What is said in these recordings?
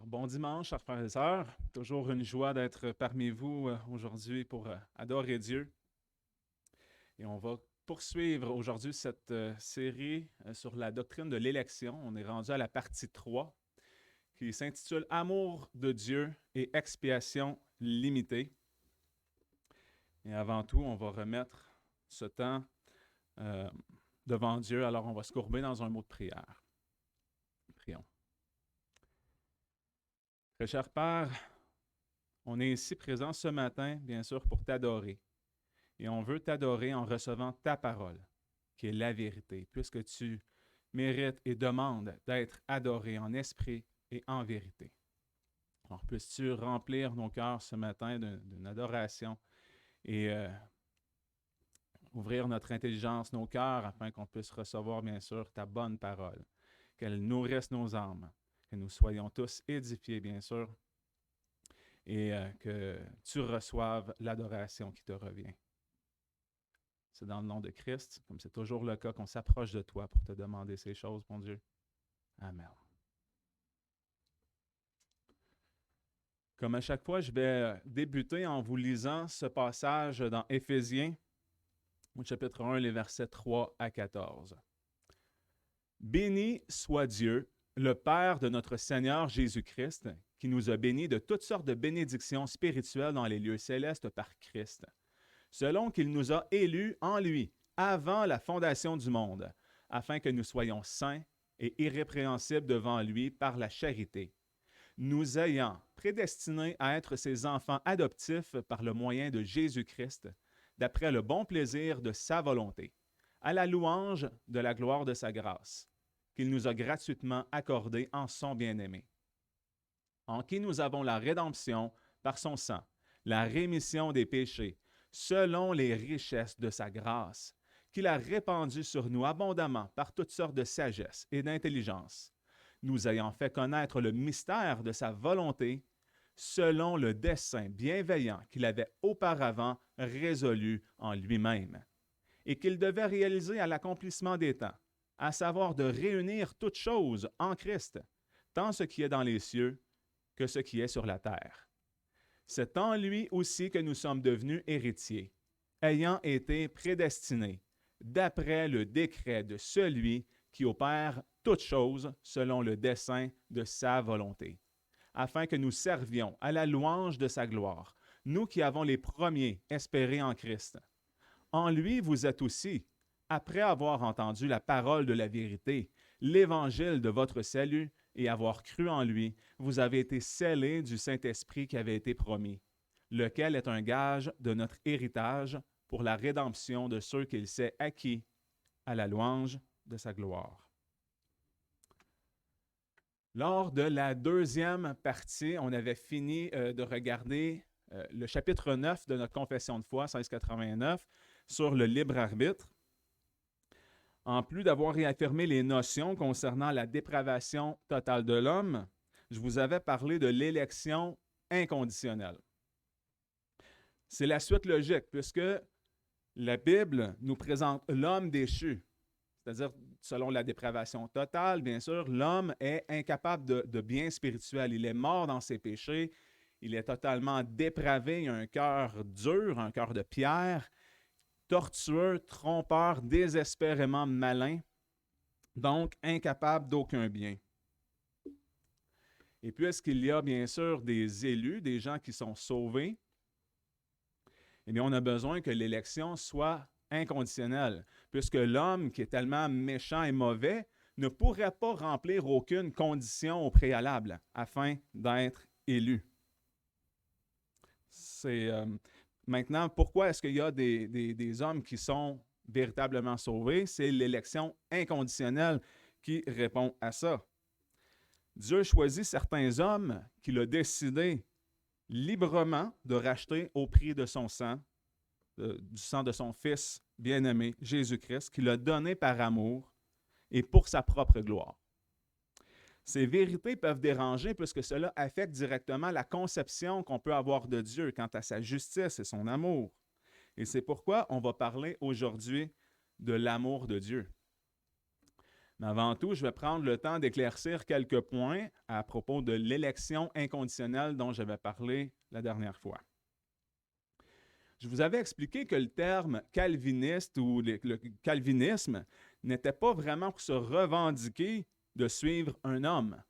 Bon dimanche, chers frères et sœurs. Toujours une joie d'être parmi vous aujourd'hui pour adorer Dieu. Et on va poursuivre aujourd'hui cette série sur la doctrine de l'élection. On est rendu à la partie 3 qui s'intitule Amour de Dieu et expiation limitée. Et avant tout, on va remettre ce temps euh, devant Dieu. Alors, on va se courber dans un mot de prière. Prions. Très cher Père, on est ici présent ce matin, bien sûr, pour t'adorer. Et on veut t'adorer en recevant ta parole, qui est la vérité, puisque tu mérites et demandes d'être adoré en esprit et en vérité. Alors, puisses-tu remplir nos cœurs ce matin d'une adoration et ouvrir notre intelligence, nos cœurs, afin qu'on puisse recevoir, bien sûr, ta bonne parole, qu'elle nourrisse nos âmes, que nous soyons tous édifiés, bien sûr, et que tu reçoives l'adoration qui te revient. C'est dans le nom de Christ, comme c'est toujours le cas, qu'on s'approche de toi pour te demander ces choses, mon Dieu. Amen. Comme à chaque fois, je vais débuter en vous lisant ce passage dans Éphésiens, au chapitre 1, les versets 3 à 14. Béni soit Dieu, le Père de notre Seigneur Jésus-Christ, qui nous a bénis de toutes sortes de bénédictions spirituelles dans les lieux célestes par Christ, selon qu'il nous a élus en lui, avant la fondation du monde, afin que nous soyons saints et irrépréhensibles devant lui par la charité, nous ayant prédestinés à être ses enfants adoptifs par le moyen de Jésus-Christ, d'après le bon plaisir de sa volonté, à la louange de la gloire de sa grâce, qu'il nous a gratuitement accordée en son bien-aimé, en qui nous avons la rédemption par son sang, la rémission des péchés, selon les richesses de sa grâce, qu'il a répandue sur nous abondamment par toutes sortes de sagesse et d'intelligence, nous ayant fait connaître le mystère de sa volonté, selon le dessein bienveillant qu'il avait auparavant résolu en lui-même, et qu'il devait réaliser à l'accomplissement des temps, à savoir de réunir toutes choses en Christ, tant ce qui est dans les cieux que ce qui est sur la terre. C'est en lui aussi que nous sommes devenus héritiers, ayant été prédestinés, d'après le décret de celui qui opère toutes choses selon le dessein de sa volonté, afin que nous servions à la louange de sa gloire, nous qui avons les premiers espéré en Christ. En lui, vous êtes aussi, après avoir entendu la parole de la vérité, l'évangile de votre salut, et avoir cru en lui, vous avez été scellés du Saint-Esprit qui avait été promis, lequel est un gage de notre héritage pour la rédemption de ceux qu'il s'est acquis à la louange de sa gloire. Lors de la deuxième partie, on avait fini de regarder le chapitre 9 de notre confession de foi, 1689, sur le libre arbitre. En plus d'avoir réaffirmé les notions concernant la dépravation totale de l'homme, je vous avais parlé de l'élection inconditionnelle. C'est la suite logique, puisque la Bible nous présente l'homme déchu, c'est-à-dire selon la dépravation totale, bien sûr, l'homme est incapable de bien spirituel. Il est mort dans ses péchés, il est totalement dépravé, il a un cœur dur, un cœur de pierre, tortueux, trompeur, désespérément malin, donc incapable d'aucun bien. Et puisqu'il y a bien sûr des élus, des gens qui sont sauvés, eh bien, on a besoin que l'élection soit inconditionnelle, puisque l'homme qui est tellement méchant et mauvais ne pourrait pas remplir aucune condition au préalable afin d'être élu. Maintenant, pourquoi est-ce qu'il y a des hommes qui sont véritablement sauvés? C'est l'élection inconditionnelle qui répond à ça. Dieu choisit certains hommes qu'il a décidé librement de racheter au prix de son sang, du sang de son Fils bien-aimé, Jésus-Christ, qu'il a donné par amour et pour sa propre gloire. Ces vérités peuvent déranger puisque cela affecte directement la conception qu'on peut avoir de Dieu quant à sa justice et son amour. Et c'est pourquoi on va parler aujourd'hui de l'amour de Dieu. Mais avant tout, je vais prendre le temps d'éclaircir quelques points à propos de l'élection inconditionnelle dont j'avais parlé la dernière fois. Je vous avais expliqué que le terme calviniste ou le calvinisme n'était pas vraiment pour se revendiquer de suivre un homme.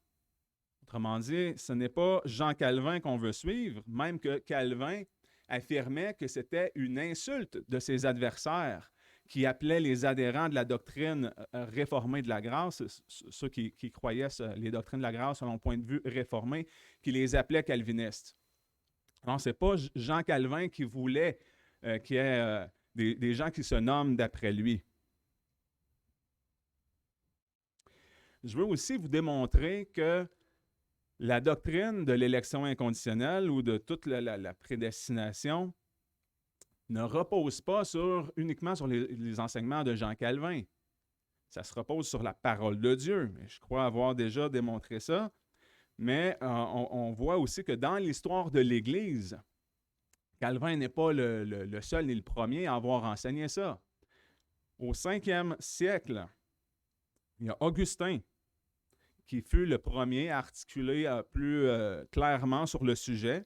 Autrement dit, ce n'est pas Jean Calvin qu'on veut suivre, même que Calvin affirmait que c'était une insulte de ses adversaires qui appelaient les adhérents de la doctrine réformée de la grâce, ceux qui croyaient les doctrines de la grâce selon le point de vue réformé, qui les appelaient calvinistes. Alors, ce n'est pas Jean Calvin qui voulait qu'il y ait des gens qui se nomment d'après lui. Je veux aussi vous démontrer que la doctrine de l'élection inconditionnelle ou de toute la prédestination ne repose pas uniquement sur les enseignements de Jean Calvin. Ça se repose sur la parole de Dieu. Je crois avoir déjà démontré ça. Mais on voit aussi que dans l'histoire de l'Église, Calvin n'est pas le seul ni le premier à avoir enseigné ça. Au 5e siècle, il y a Augustin qui fut le premier à articuler plus clairement sur le sujet.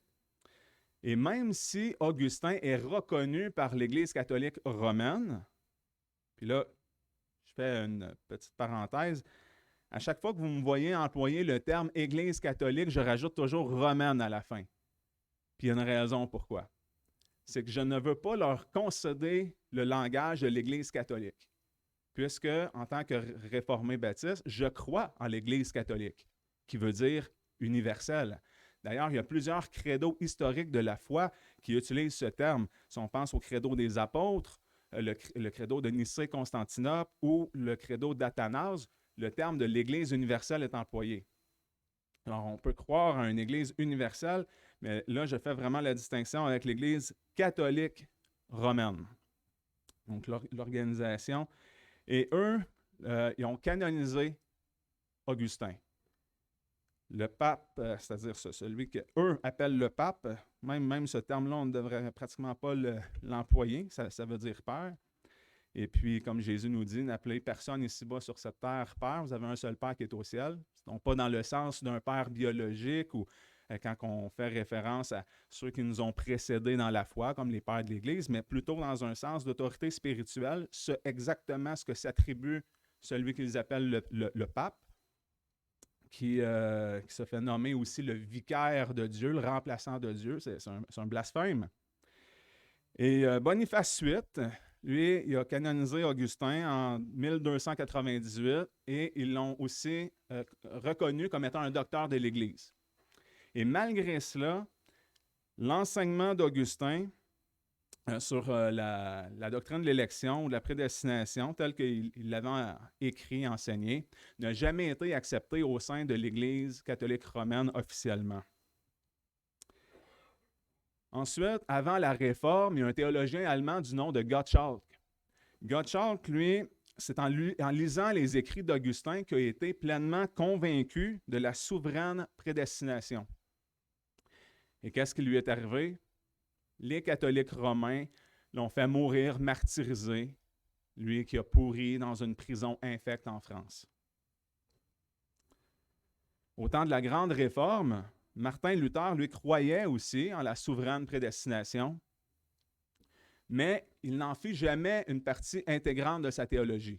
Et même si Augustin est reconnu par l'Église catholique romaine, puis là, je fais une petite parenthèse, à chaque fois que vous me voyez employer le terme Église catholique, je rajoute toujours romaine à la fin. Puis il y a une raison pourquoi. C'est que je ne veux pas leur concéder le langage de l'Église catholique, puisque, en tant que réformé baptiste, je crois en l'Église catholique, qui veut dire universelle. D'ailleurs, il y a plusieurs credos historiques de la foi qui utilisent ce terme. Si on pense au credo des apôtres, le credo de Nicée-Constantinople ou le credo d'Athanase, le terme de l'Église universelle est employé. Alors, on peut croire à une Église universelle, mais là, je fais vraiment la distinction avec l'Église catholique romaine. Donc, l'organisation. Et eux, ils ont canonisé Augustin. Le pape, c'est-à-dire celui qu'eux appellent le pape, même ce terme-là, on ne devrait pratiquement pas l'employer, ça veut dire père. Et puis, comme Jésus nous dit, n'appelez personne ici-bas sur cette terre père, vous avez un seul père qui est au ciel. Donc, pas dans le sens d'un père biologique ou quand on fait référence à ceux qui nous ont précédés dans la foi, comme les pères de l'Église, mais plutôt dans un sens d'autorité spirituelle, c'est exactement ce que s'attribue celui qu'ils appellent le pape, qui se fait nommer aussi le vicaire de Dieu, le remplaçant de Dieu. C'est un blasphème. Et Boniface VIII, lui, il a canonisé Augustin en 1298 et ils l'ont aussi reconnu comme étant un docteur de l'Église. Et malgré cela, l'enseignement d'Augustin sur la doctrine de l'élection ou de la prédestination, tel qu'il l'avait écrit, enseigné, n'a jamais été accepté au sein de l'Église catholique romaine officiellement. Ensuite, avant la Réforme, il y a un théologien allemand du nom de Gottschalk. Gottschalk, lui, c'est en lisant les écrits d'Augustin qu'il a été pleinement convaincu de la souveraine prédestination. Et qu'est-ce qui lui est arrivé? Les catholiques romains l'ont fait mourir martyrisé, lui qui a pourri dans une prison infecte en France. Au temps de la Grande Réforme, Martin Luther, lui, croyait aussi en la souveraine prédestination, mais il n'en fit jamais une partie intégrante de sa théologie.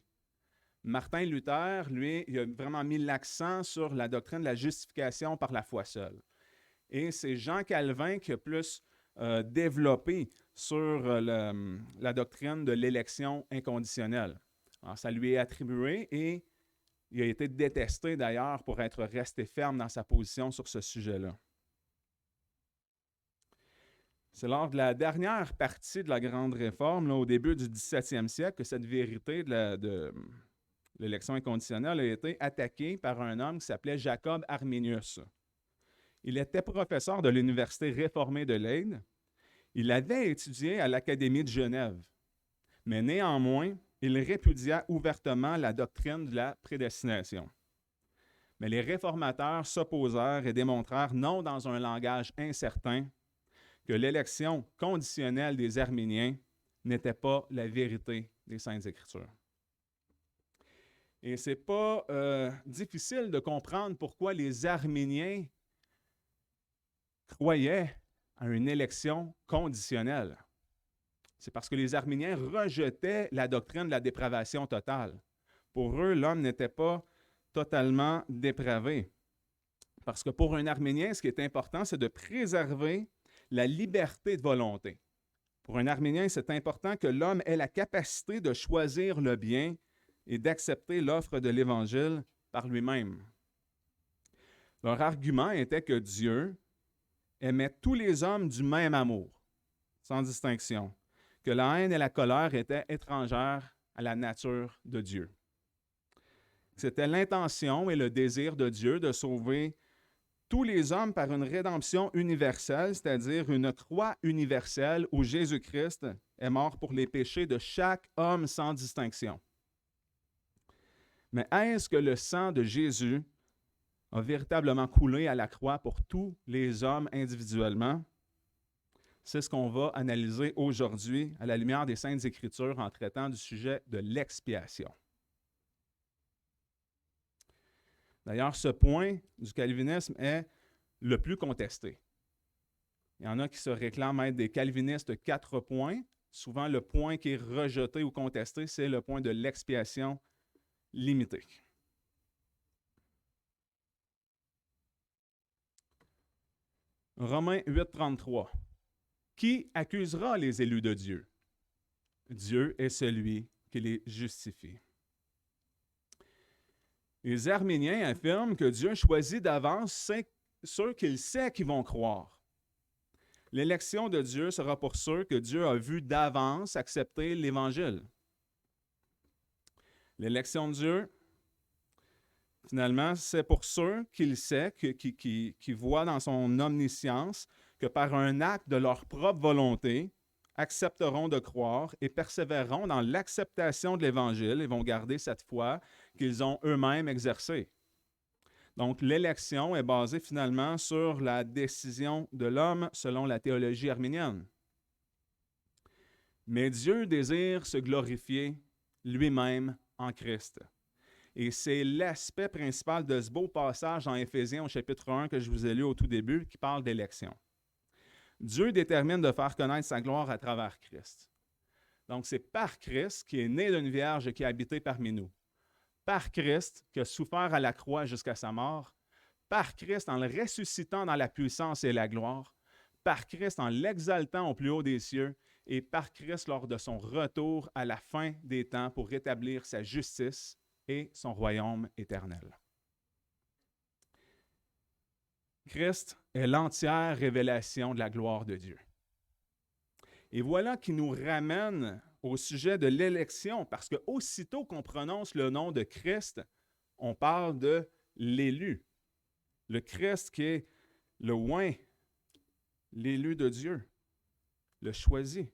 Martin Luther, lui, il a vraiment mis l'accent sur la doctrine de la justification par la foi seule. Et c'est Jean Calvin qui a plus développé sur la doctrine de l'élection inconditionnelle. Alors, ça lui est attribué et il a été détesté d'ailleurs pour être resté ferme dans sa position sur ce sujet-là. C'est lors de la dernière partie de la Grande Réforme, là, au début du 17e siècle, que cette vérité de l'élection inconditionnelle a été attaquée par un homme qui s'appelait Jacob Arminius. Il était professeur de l'Université réformée de Leyde. Il avait étudié à l'Académie de Genève, mais néanmoins, il répudia ouvertement la doctrine de la prédestination. Mais les réformateurs s'opposèrent et démontrèrent, non dans un langage incertain, que l'élection conditionnelle des Arméniens n'était pas la vérité des Saintes Écritures. Et ce n'est pas difficile de comprendre pourquoi les Arméniens croyaient à une élection conditionnelle. C'est parce que les Arméniens rejetaient la doctrine de la dépravation totale. Pour eux, l'homme n'était pas totalement dépravé. Parce que pour un Arménien, ce qui est important, c'est de préserver la liberté de volonté. Pour un Arménien, c'est important que l'homme ait la capacité de choisir le bien et d'accepter l'offre de l'Évangile par lui-même. Leur argument était que Dieu aimait tous les hommes du même amour, sans distinction, que la haine et la colère étaient étrangères à la nature de Dieu. C'était l'intention et le désir de Dieu de sauver tous les hommes par une rédemption universelle, c'est-à-dire une croix universelle où Jésus-Christ est mort pour les péchés de chaque homme sans distinction. Mais est-ce que le sang de Jésus a véritablement coulé à la croix pour tous les hommes individuellement? C'est ce qu'on va analyser aujourd'hui à la lumière des Saintes Écritures en traitant du sujet de l'expiation. D'ailleurs, ce point du calvinisme est le plus contesté. Il y en a qui se réclament être des calvinistes 4 points. Souvent, le point qui est rejeté ou contesté, c'est le point de l'expiation limitée. Romains 8, 33. Qui accusera les élus de Dieu? Dieu est celui qui les justifie. Les Arméniens affirment que Dieu choisit d'avance ceux qu'il sait qu'ils vont croire. L'élection de Dieu sera pour ceux que Dieu a vu d'avance accepter l'Évangile. L'élection de Dieu, finalement, c'est pour ceux qu'il sait, qui voient dans son omniscience que par un acte de leur propre volonté, accepteront de croire et persévéreront dans l'acceptation de l'Évangile et vont garder cette foi qu'ils ont eux-mêmes exercée. Donc, l'élection est basée finalement sur la décision de l'homme selon la théologie arménienne. Mais Dieu désire se glorifier lui-même en Christ. Et c'est l'aspect principal de ce beau passage en Éphésiens au chapitre 1 que je vous ai lu au tout début qui parle d'élection. Dieu détermine de faire connaître sa gloire à travers Christ. Donc, c'est par Christ qui est né d'une vierge et qui a habité parmi nous. Par Christ qui a souffert à la croix jusqu'à sa mort. Par Christ en le ressuscitant dans la puissance et la gloire. Par Christ en l'exaltant au plus haut des cieux. Et par Christ lors de son retour à la fin des temps pour rétablir sa justice et son royaume éternel. Christ est l'entière révélation de la gloire de Dieu. Et voilà qui nous ramène au sujet de l'élection, parce que aussitôt qu'on prononce le nom de Christ, on parle de l'élu. Le Christ qui est le oint, l'élu de Dieu, le choisi.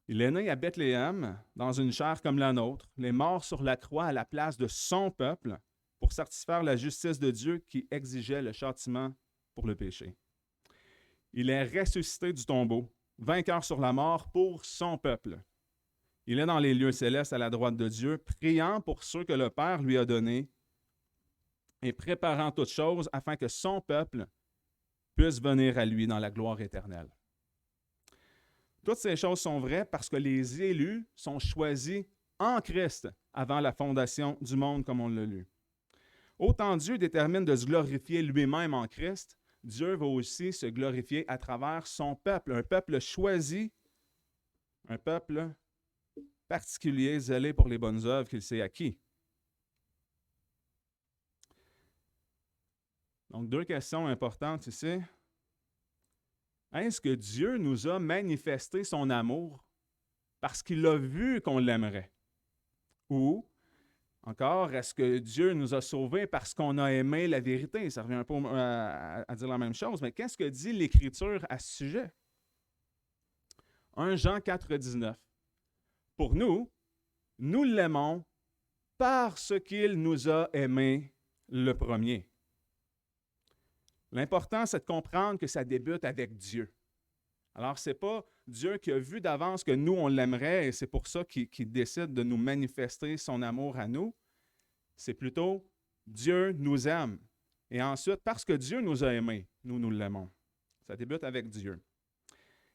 Il est né à Bethléem, dans une chair comme la nôtre. Il est mort sur la croix à la place de son peuple pour satisfaire la justice de Dieu qui exigeait le châtiment pour le péché. Il est ressuscité du tombeau, vainqueur sur la mort pour son peuple. Il est dans les lieux célestes à la droite de Dieu, priant pour ceux que le Père lui a donnés et préparant toutes choses afin que son peuple puisse venir à lui dans la gloire éternelle. Toutes ces choses sont vraies parce que les élus sont choisis en Christ avant la fondation du monde, comme on l'a lu. Autant Dieu détermine de se glorifier lui-même en Christ, Dieu va aussi se glorifier à travers son peuple, un peuple choisi, un peuple particulier, zélé pour les bonnes œuvres qu'il s'est acquis. Donc, 2 questions importantes ici. Est-ce que Dieu nous a manifesté son amour parce qu'il a vu qu'on l'aimerait? Ou, encore, est-ce que Dieu nous a sauvés parce qu'on a aimé la vérité? Ça revient un peu à dire la même chose, mais qu'est-ce que dit l'Écriture à ce sujet? 1 Jean 4, 19. Pour nous, nous l'aimons parce qu'il nous a aimés le premier. L'important, c'est de comprendre que ça débute avec Dieu. Alors, ce n'est pas Dieu qui a vu d'avance que nous, on l'aimerait et c'est pour ça qu'il décide de nous manifester son amour à nous, c'est plutôt Dieu nous aime. Et ensuite, parce que Dieu nous a aimés, nous l'aimons. Ça débute avec Dieu.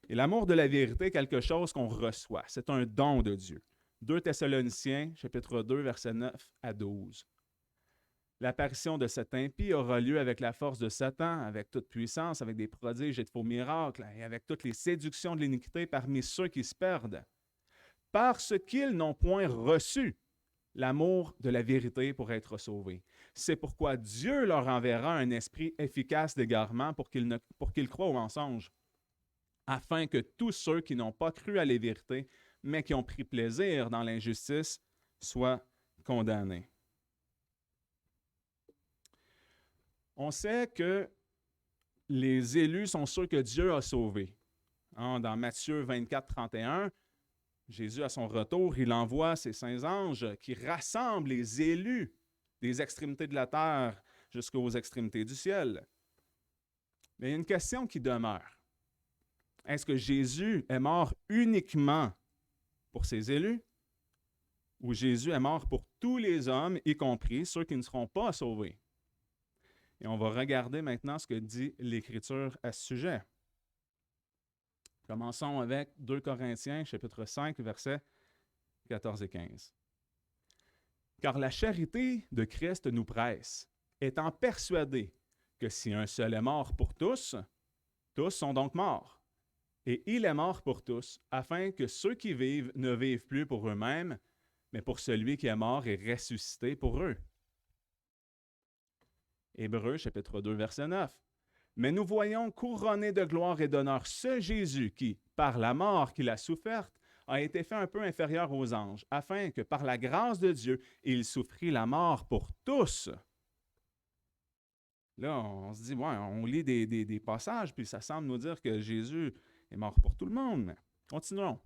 Et l'amour de la vérité est quelque chose qu'on reçoit. C'est un don de Dieu. 2 Thessaloniciens, chapitre 2, versets 9 à 12. L'apparition de cet impie aura lieu avec la force de Satan, avec toute puissance, avec des prodiges et de faux miracles, et avec toutes les séductions de l'iniquité parmi ceux qui se perdent, parce qu'ils n'ont point reçu l'amour de la vérité pour être sauvés. C'est pourquoi Dieu leur enverra un esprit efficace d'égarement pour qu'ils croient au mensonge, afin que tous ceux qui n'ont pas cru à la vérité, mais qui ont pris plaisir dans l'injustice, soient condamnés. On sait que les élus sont ceux que Dieu a sauvés. Dans Matthieu 24, 31, Jésus, à son retour, il envoie ses saints anges qui rassemblent les élus des extrémités de la terre jusqu'aux extrémités du ciel. Mais il y a une question qui demeure. Est-ce que Jésus est mort uniquement pour ses élus ou Jésus est mort pour tous les hommes, y compris ceux qui ne seront pas sauvés? Et on va regarder maintenant ce que dit l'Écriture à ce sujet. Commençons avec 2 Corinthiens, chapitre 5, versets 14 et 15. « Car la charité de Christ nous presse, étant persuadés que si un seul est mort pour tous, tous sont donc morts. Et il est mort pour tous, afin que ceux qui vivent ne vivent plus pour eux-mêmes, mais pour celui qui est mort et ressuscité pour eux. » Hébreux, chapitre 2, verset 9. « Mais nous voyons couronné de gloire et d'honneur ce Jésus qui, par la mort qu'il a soufferte, a été fait un peu inférieur aux anges, afin que par la grâce de Dieu, il souffrit la mort pour tous. » Là, on se dit, ouais, on lit des passages, puis ça semble nous dire que Jésus est mort pour tout le monde. Mais continuons.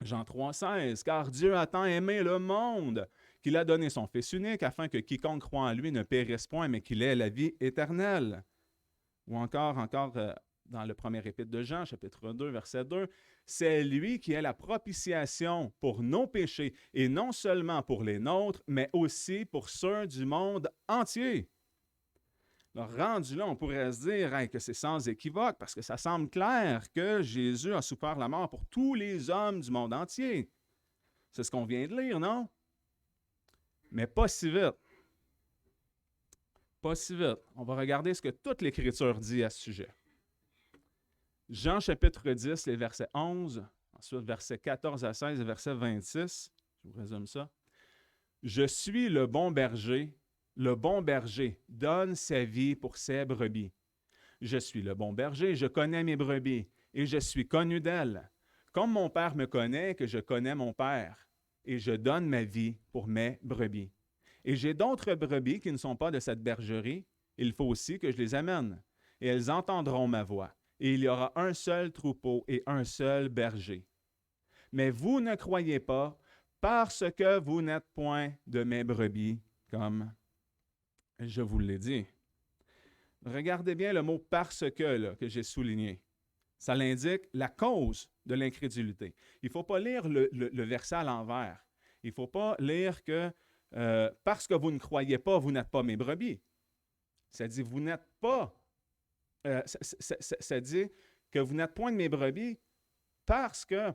Jean 3, 16. « Car Dieu a tant aimé le monde qu'il a donné son Fils unique, afin que quiconque croit en lui ne périsse point, mais qu'il ait la vie éternelle. » Ou encore dans le premier épître de Jean, chapitre 2, verset 2, « C'est lui qui est la propitiation pour nos péchés, et non seulement pour les nôtres, mais aussi pour ceux du monde entier. » Alors, rendu là, on pourrait se dire que c'est sans équivoque, parce que ça semble clair que Jésus a souffert la mort pour tous les hommes du monde entier. C'est ce qu'on vient de lire, non? Mais pas si vite. Pas si vite. On va regarder ce que toute l'Écriture dit à ce sujet. Jean chapitre 10, les versets 11, ensuite versets 14 à 16 et verset 26. Je vous résume ça. « Je suis le bon berger donne sa vie pour ses brebis. Je suis le bon berger, je connais mes brebis, et je suis connu d'elles. Comme mon Père me connaît, que je connais mon Père, et je donne ma vie pour mes brebis. Et j'ai d'autres brebis qui ne sont pas de cette bergerie, il faut aussi que je les amène, et elles entendront ma voix. Et il y aura un seul troupeau et un seul berger. Mais vous ne croyez pas, parce que vous n'êtes point de mes brebis, comme je vous l'ai dit. » Regardez bien le mot « parce que » là, que j'ai souligné. Ça l'indique la cause de l'incrédulité. Il ne faut pas lire le verset à l'envers. Il ne faut pas lire que parce que vous ne croyez pas, vous n'êtes pas mes brebis. Ça dit vous n'êtes pas. Ça dit que vous n'êtes point de mes brebis parce que.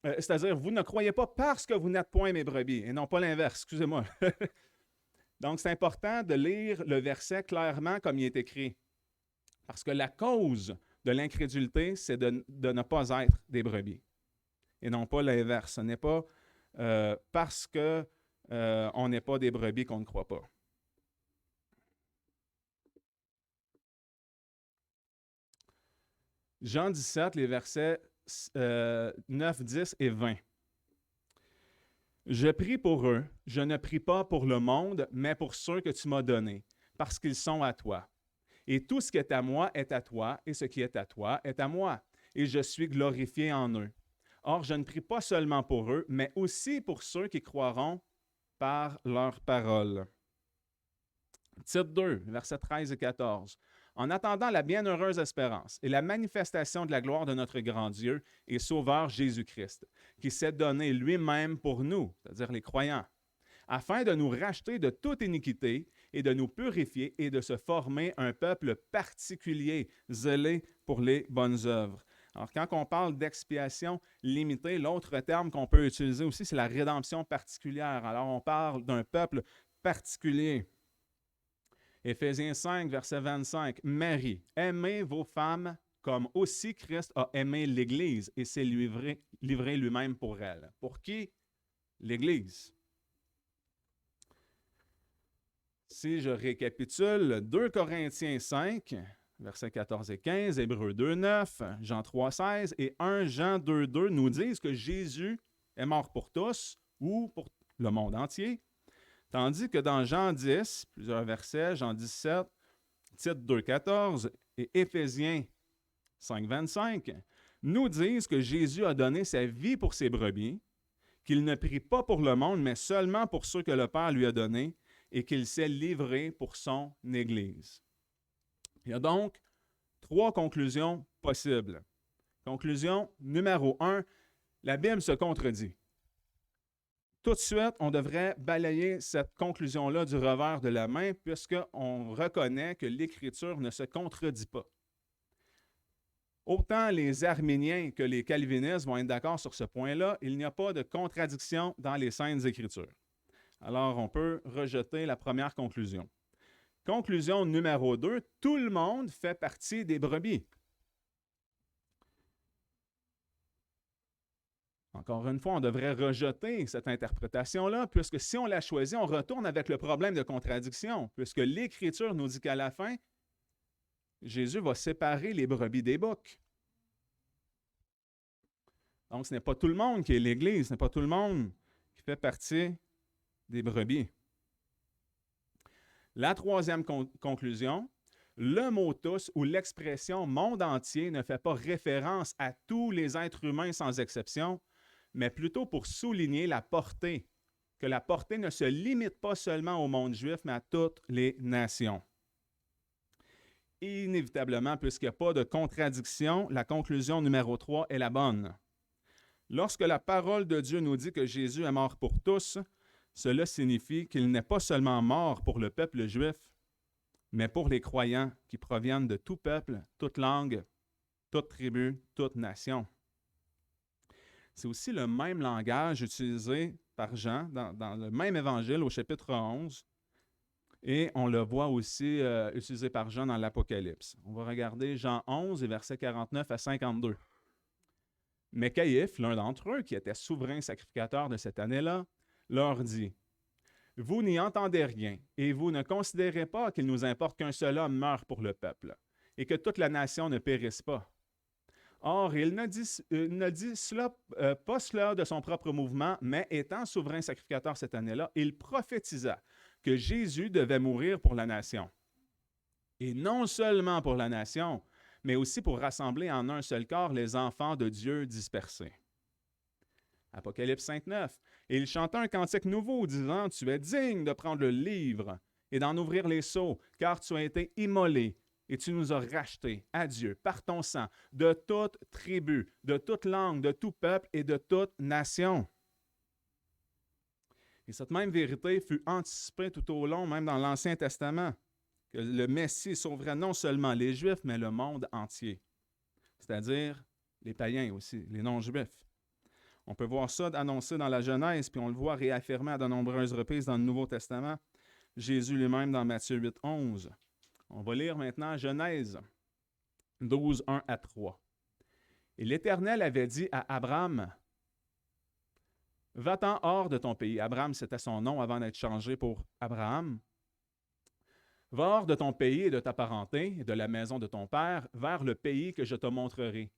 C'est-à-dire, vous ne croyez pas parce que vous n'êtes point mes brebis, et non pas l'inverse, excusez-moi. Donc, c'est important de lire le verset clairement comme il est écrit. Parce que la cause de l'incrédulité, c'est de ne pas être des brebis. Et non pas l'inverse. Ce n'est pas parce qu'on n'est pas des brebis qu'on ne croit pas. Jean 17, les versets 9, 10 et 20. « Je prie pour eux, je ne prie pas pour le monde, mais pour ceux que tu m'as donnés, parce qu'ils sont à toi. Et tout ce qui est à moi est à toi, et ce qui est à toi est à moi, et je suis glorifié en eux. Or, je ne prie pas seulement pour eux, mais aussi pour ceux qui croiront par leur parole. » Titre 2, versets 13 et 14. « En attendant la bienheureuse espérance et la manifestation de la gloire de notre grand Dieu et Sauveur Jésus-Christ, qui s'est donné lui-même pour nous, c'est-à-dire les croyants, afin de nous racheter de toute iniquité et de nous purifier et de se former un peuple particulier, zélé pour les bonnes œuvres. Alors, quand on parle d'expiation limitée, l'autre terme qu'on peut utiliser aussi, c'est la rédemption particulière. Alors, on parle d'un peuple particulier. Éphésiens 5, verset 25. Marie, aimez vos femmes comme aussi Christ a aimé l'Église et s'est livré lui-même pour elle. Pour qui? L'Église. Si je récapitule, 2 Corinthiens 5, versets 14 et 15, Hébreux 2, 9, Jean 3, 16 et 1 Jean 2, 2 nous disent que Jésus est mort pour tous ou pour le monde entier, tandis que dans Jean 10, plusieurs versets, Jean 17, Tite 2, 14 et Éphésiens 5, 25, nous disent que Jésus a donné sa vie pour ses brebis, qu'il ne prie pas pour le monde, mais seulement pour ceux que le Père lui a donnés, et qu'il s'est livré pour son Église. Il y a donc 3 conclusions possibles. Conclusion numéro 1, la Bible se contredit. Tout de suite, on devrait balayer cette conclusion-là du revers de la main puisqu'on reconnaît que l'Écriture ne se contredit pas. Autant les arméniens que les calvinistes vont être d'accord sur ce point-là, il n'y a pas de contradiction dans les Saintes Écritures. Alors, on peut rejeter la première conclusion. Conclusion numéro 2, tout le monde fait partie des brebis. Encore une fois, on devrait rejeter cette interprétation-là, puisque si on la choisit, on retourne avec le problème de contradiction, puisque l'Écriture nous dit qu'à la fin, Jésus va séparer les brebis des boucs. Donc, ce n'est pas tout le monde qui est l'Église, ce n'est pas tout le monde qui fait partie des brebis. La troisième conclusion, le mot tous ou l'expression monde entier ne fait pas référence à tous les êtres humains sans exception, mais plutôt pour souligner la portée, que la portée ne se limite pas seulement au monde juif, mais à toutes les nations. Inévitablement, puisqu'il n'y a pas de contradiction, la conclusion numéro 3 est la bonne. Lorsque la parole de Dieu nous dit que Jésus est mort pour tous, cela signifie qu'il n'est pas seulement mort pour le peuple juif, mais pour les croyants qui proviennent de tout peuple, toute langue, toute tribu, toute nation. C'est aussi le même langage utilisé par Jean dans le même évangile au chapitre 11, et on le voit aussi utilisé par Jean dans l'Apocalypse. On va regarder Jean 11, versets 49 à 52. Mais Caïphe, l'un d'entre eux, qui était souverain sacrificateur de cette année-là, leur dit, « Vous n'y entendez rien, et vous ne considérez pas qu'il nous importe qu'un seul homme meure pour le peuple, et que toute la nation ne périsse pas. Or, il ne dit pas cela de son propre mouvement, mais étant souverain sacrificateur cette année-là, il prophétisa que Jésus devait mourir pour la nation. Et non seulement pour la nation, mais aussi pour rassembler en un seul corps les enfants de Dieu dispersés. » Apocalypse 5.9. Et il chanta un cantique nouveau, disant, « Tu es digne de prendre le livre et d'en ouvrir les sceaux, car tu as été immolé, et tu nous as rachetés à Dieu par ton sang, de toute tribu, de toute langue, de tout peuple et de toute nation. » Et cette même vérité fut anticipée tout au long, même dans l'Ancien Testament, que le Messie sauverait non seulement les Juifs, mais le monde entier, c'est-à-dire les païens aussi, les non-juifs. On peut voir ça annoncé dans la Genèse, puis on le voit réaffirmé à de nombreuses reprises dans le Nouveau Testament. Jésus lui-même dans Matthieu 8, 11. On va lire maintenant Genèse 12, 1 à 3. Et l'Éternel avait dit à Abraham, « Va-t'en hors de ton pays. » Abraham, c'était son nom avant d'être changé pour Abraham. « Va hors de ton pays et de ta parenté et de la maison de ton père vers le pays que je te montrerai.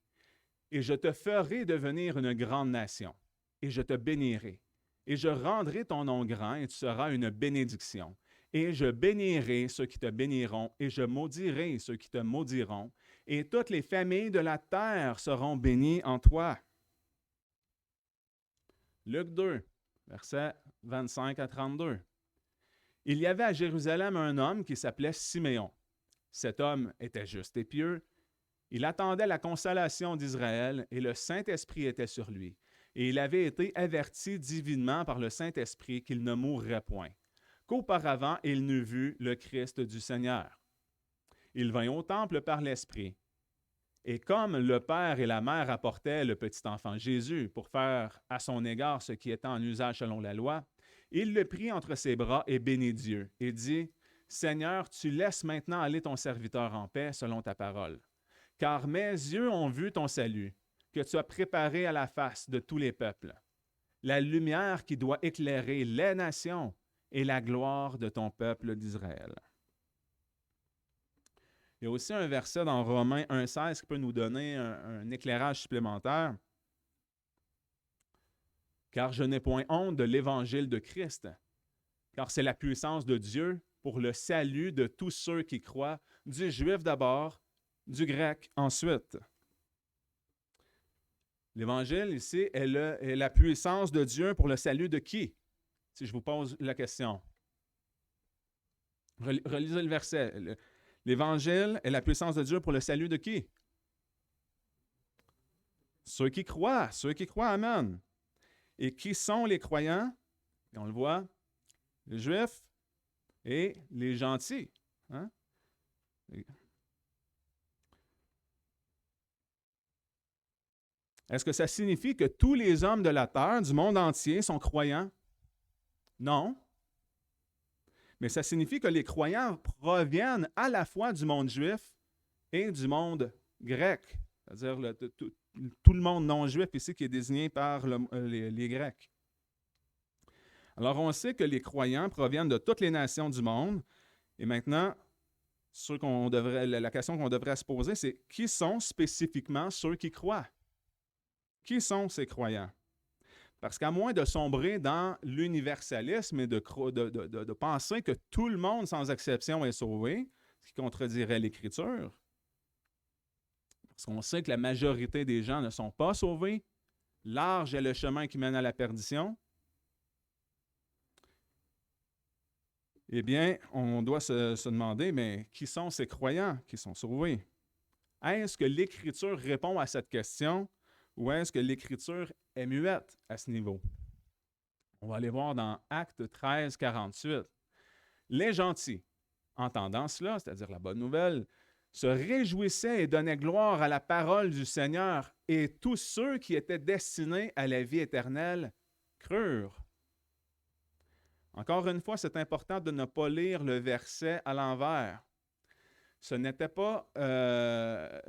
Et je te ferai devenir une grande nation, et je te bénirai. Et je rendrai ton nom grand, et tu seras une bénédiction. Et je bénirai ceux qui te béniront, et je maudirai ceux qui te maudiront, et toutes les familles de la terre seront bénies en toi. » Luc 2, versets 25 à 32. « Il y avait à Jérusalem un homme qui s'appelait Siméon. Cet homme était juste et pieux. Il attendait la consolation d'Israël, et le Saint-Esprit était sur lui. et il avait été averti divinement par le Saint-Esprit qu'il ne mourrait point, qu'auparavant il n'eût vu le Christ du Seigneur. Il vint au temple par l'Esprit, et comme le père et la mère apportaient le petit enfant Jésus pour faire à son égard ce qui était en usage selon la loi, il le prit entre ses bras et bénit Dieu, et dit, « Seigneur, tu laisses maintenant aller ton serviteur en paix selon ta parole. Car mes yeux ont vu ton salut, que tu as préparé à la face de tous les peuples, la lumière qui doit éclairer les nations et la gloire de ton peuple d'Israël. » Il y a aussi un verset dans Romains 1,16 qui peut nous donner un éclairage supplémentaire. « Car je n'ai point honte de l'évangile de Christ, car c'est la puissance de Dieu pour le salut de tous ceux qui croient, du juif d'abord, du grec ensuite. » L'Évangile ici est la puissance de Dieu pour le salut de qui? Si je vous pose la question. Relisez le verset. L'Évangile est la puissance de Dieu pour le salut de qui? Ceux qui croient, amen. Et qui sont les croyants? Et on le voit, les Juifs et les gentils. Hein? Est-ce que ça signifie que tous les hommes de la terre, du monde entier, sont croyants? Non. Mais ça signifie que les croyants proviennent à la fois du monde juif et du monde grec, c'est-à-dire tout le monde non juif ici qui est désigné par les Grecs. Alors on sait que les croyants proviennent de toutes les nations du monde. Et maintenant, la question qu'on devrait se poser, c'est qui sont spécifiquement ceux qui croient? Qui sont ces croyants? Parce qu'à moins de sombrer dans l'universalisme et de penser que tout le monde, sans exception, est sauvé, ce qui contredirait l'Écriture, parce qu'on sait que la majorité des gens ne sont pas sauvés, large est le chemin qui mène à la perdition, eh bien, on doit se demander, mais qui sont ces croyants qui sont sauvés? Est-ce que l'Écriture répond à cette question? Ou est-ce que l'Écriture est muette à ce niveau? On va aller voir dans Actes 13, 48. Les gentils, entendant cela, c'est-à-dire la bonne nouvelle, se réjouissaient et donnaient gloire à la parole du Seigneur, et tous ceux qui étaient destinés à la vie éternelle crurent. Encore une fois, c'est important de ne pas lire le verset à l'envers. Ce n'était pas,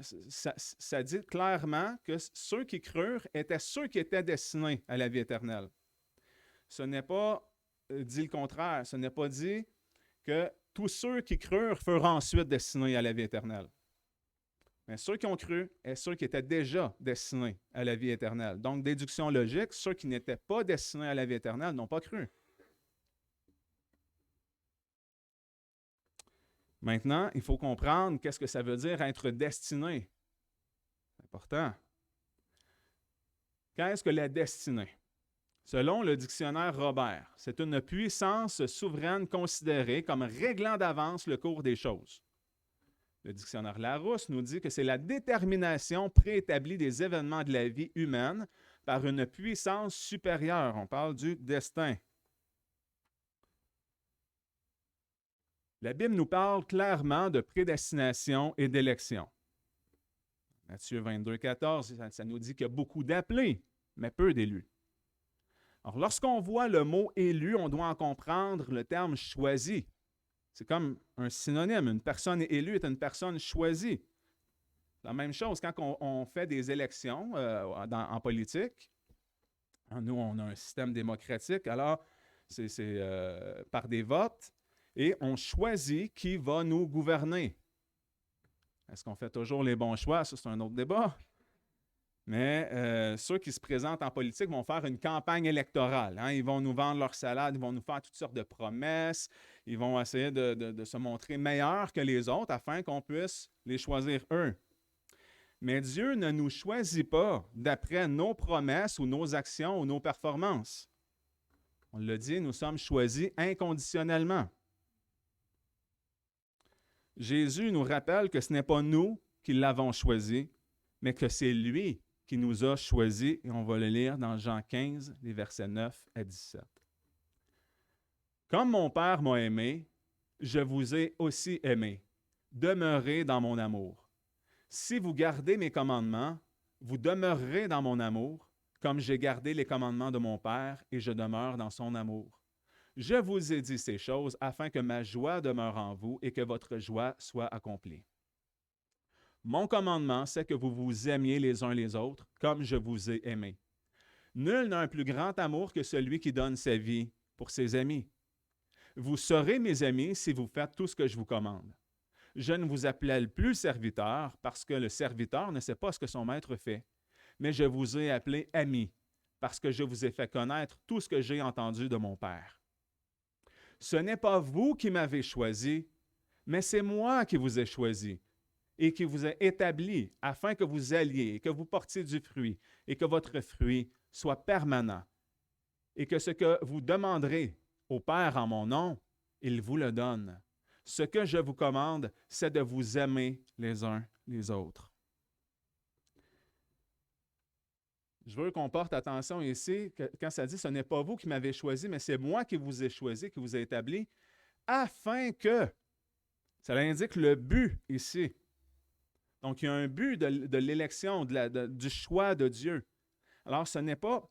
ça dit clairement que ceux qui crurent étaient ceux qui étaient destinés à la vie éternelle. Ce n'est pas dit le contraire. Ce n'est pas dit que tous ceux qui crurent furent ensuite destinés à la vie éternelle. Mais ceux qui ont cru et ceux qui étaient déjà destinés à la vie éternelle. Donc, déduction logique, ceux qui n'étaient pas destinés à la vie éternelle n'ont pas cru. Maintenant, il faut comprendre qu'est-ce que ça veut dire être destiné. C'est important. Qu'est-ce que la destinée? Selon le dictionnaire Robert, c'est une puissance souveraine considérée comme réglant d'avance le cours des choses. Le dictionnaire Larousse nous dit que c'est la détermination préétablie des événements de la vie humaine par une puissance supérieure. On parle du destin. La Bible nous parle clairement de prédestination et d'élection. Matthieu 22, 14, ça nous dit qu'il y a beaucoup d'appelés, mais peu d'élus. Alors, lorsqu'on voit le mot « élu », on doit en comprendre le terme « choisi ». C'est comme un synonyme. Une personne élue est une personne choisie. La même chose quand on fait des élections en politique. Nous, on a un système démocratique, alors c'est par des votes. Et on choisit qui va nous gouverner. Est-ce qu'on fait toujours les bons choix? Ça, c'est un autre débat. Mais ceux qui se présentent en politique vont faire une campagne électorale. Hein? Ils vont nous vendre leur salade, ils vont nous faire toutes sortes de promesses. Ils vont essayer de se montrer meilleurs que les autres afin qu'on puisse les choisir eux. Mais Dieu ne nous choisit pas d'après nos promesses ou nos actions ou nos performances. On le dit, nous sommes choisis inconditionnellement. Jésus nous rappelle que ce n'est pas nous qui l'avons choisi, mais que c'est lui qui nous a choisis, et on va le lire dans Jean 15, les versets 9 à 17. Comme mon Père m'a aimé, je vous ai aussi aimé. Demeurez dans mon amour. Si vous gardez mes commandements, vous demeurerez dans mon amour, comme j'ai gardé les commandements de mon Père et je demeure dans son amour. Je vous ai dit ces choses afin que ma joie demeure en vous et que votre joie soit accomplie. Mon commandement, c'est que vous vous aimiez les uns les autres, comme je vous ai aimé. Nul n'a un plus grand amour que celui qui donne sa vie pour ses amis. Vous serez mes amis si vous faites tout ce que je vous commande. Je ne vous appelle plus serviteur parce que le serviteur ne sait pas ce que son maître fait, mais je vous ai appelé ami parce que je vous ai fait connaître tout ce que j'ai entendu de mon Père. Ce n'est pas vous qui m'avez choisi, mais c'est moi qui vous ai choisi et qui vous ai établi afin que vous alliez et que vous portiez du fruit et que votre fruit soit permanent et que ce que vous demanderez au Père en mon nom, il vous le donne. Ce que je vous commande, c'est de vous aimer les uns les autres. Je veux qu'on porte attention ici, quand ça dit « ce n'est pas vous qui m'avez choisi, mais c'est moi qui vous ai choisi, qui vous ai établi, afin que », ça indique le but ici. Donc, il y a un but de l'élection, du choix de Dieu. Alors, ce n'est pas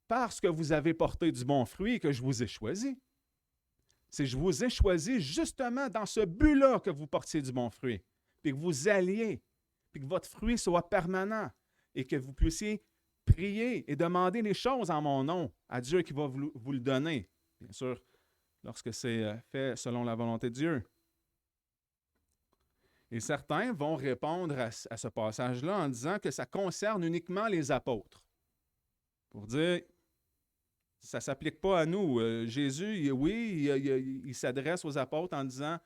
parce que vous avez porté du bon fruit que je vous ai choisi. C'est que je vous ai choisi justement dans ce but-là que vous portiez du bon fruit, puis que vous alliez, puis que votre fruit soit permanent et que vous puissiez prier et demander les choses en mon nom à Dieu qui va vous le donner. Bien sûr, lorsque c'est fait selon la volonté de Dieu. Et certains vont répondre à ce passage-là en disant que ça concerne uniquement les apôtres. Pour dire, ça ne s'applique pas à nous. Jésus, oui, il s'adresse aux apôtres en disant,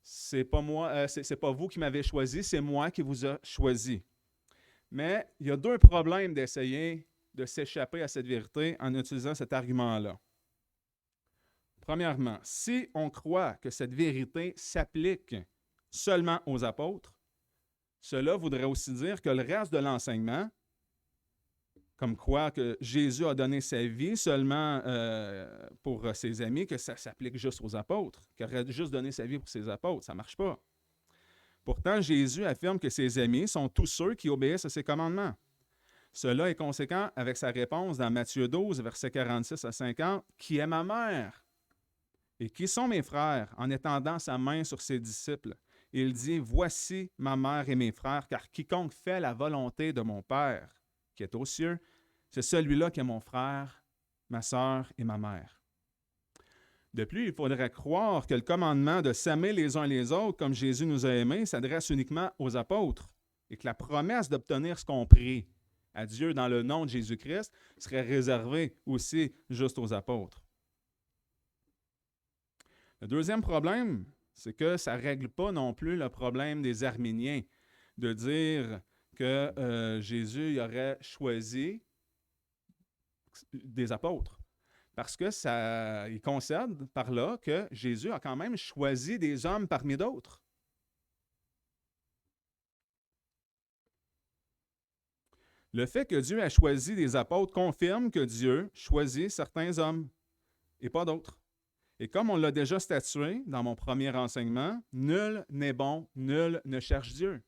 c'est pas moi, c'est pas vous qui m'avez choisi, c'est moi qui vous a choisi. Mais il y a deux problèmes d'essayer de s'échapper à cette vérité en utilisant cet argument-là. Premièrement, si on croit que cette vérité s'applique seulement aux apôtres, cela voudrait aussi dire que le reste de l'enseignement, comme quoi que Jésus a donné sa vie seulement pour ses amis, que ça s'applique juste aux apôtres, qu'il aurait juste donné sa vie pour ses apôtres, ça ne marche pas. Pourtant, Jésus affirme que ses amis sont tous ceux qui obéissent à ses commandements. Cela est conséquent avec sa réponse dans Matthieu 12, versets 46 à 50, « Qui est ma mère? Et qui sont mes frères? » En étendant sa main sur ses disciples. Il dit, « Voici ma mère et mes frères, car quiconque fait la volonté de mon Père, qui est aux cieux, c'est celui-là qui est mon frère, ma sœur et ma mère. » De plus, il faudrait croire que le commandement de s'aimer les uns les autres, comme Jésus nous a aimés, s'adresse uniquement aux apôtres et que la promesse d'obtenir ce qu'on prie à Dieu dans le nom de Jésus-Christ serait réservée aussi juste aux apôtres. Le deuxième problème, c'est que ça ne règle pas non plus le problème des arméniens de dire que Jésus aurait choisi des apôtres. Parce que il concède par là que Jésus a quand même choisi des hommes parmi d'autres. Le fait que Dieu a choisi des apôtres confirme que Dieu choisit certains hommes et pas d'autres. Et comme on l'a déjà statué dans mon premier enseignement, nul n'est bon, nul ne cherche Dieu.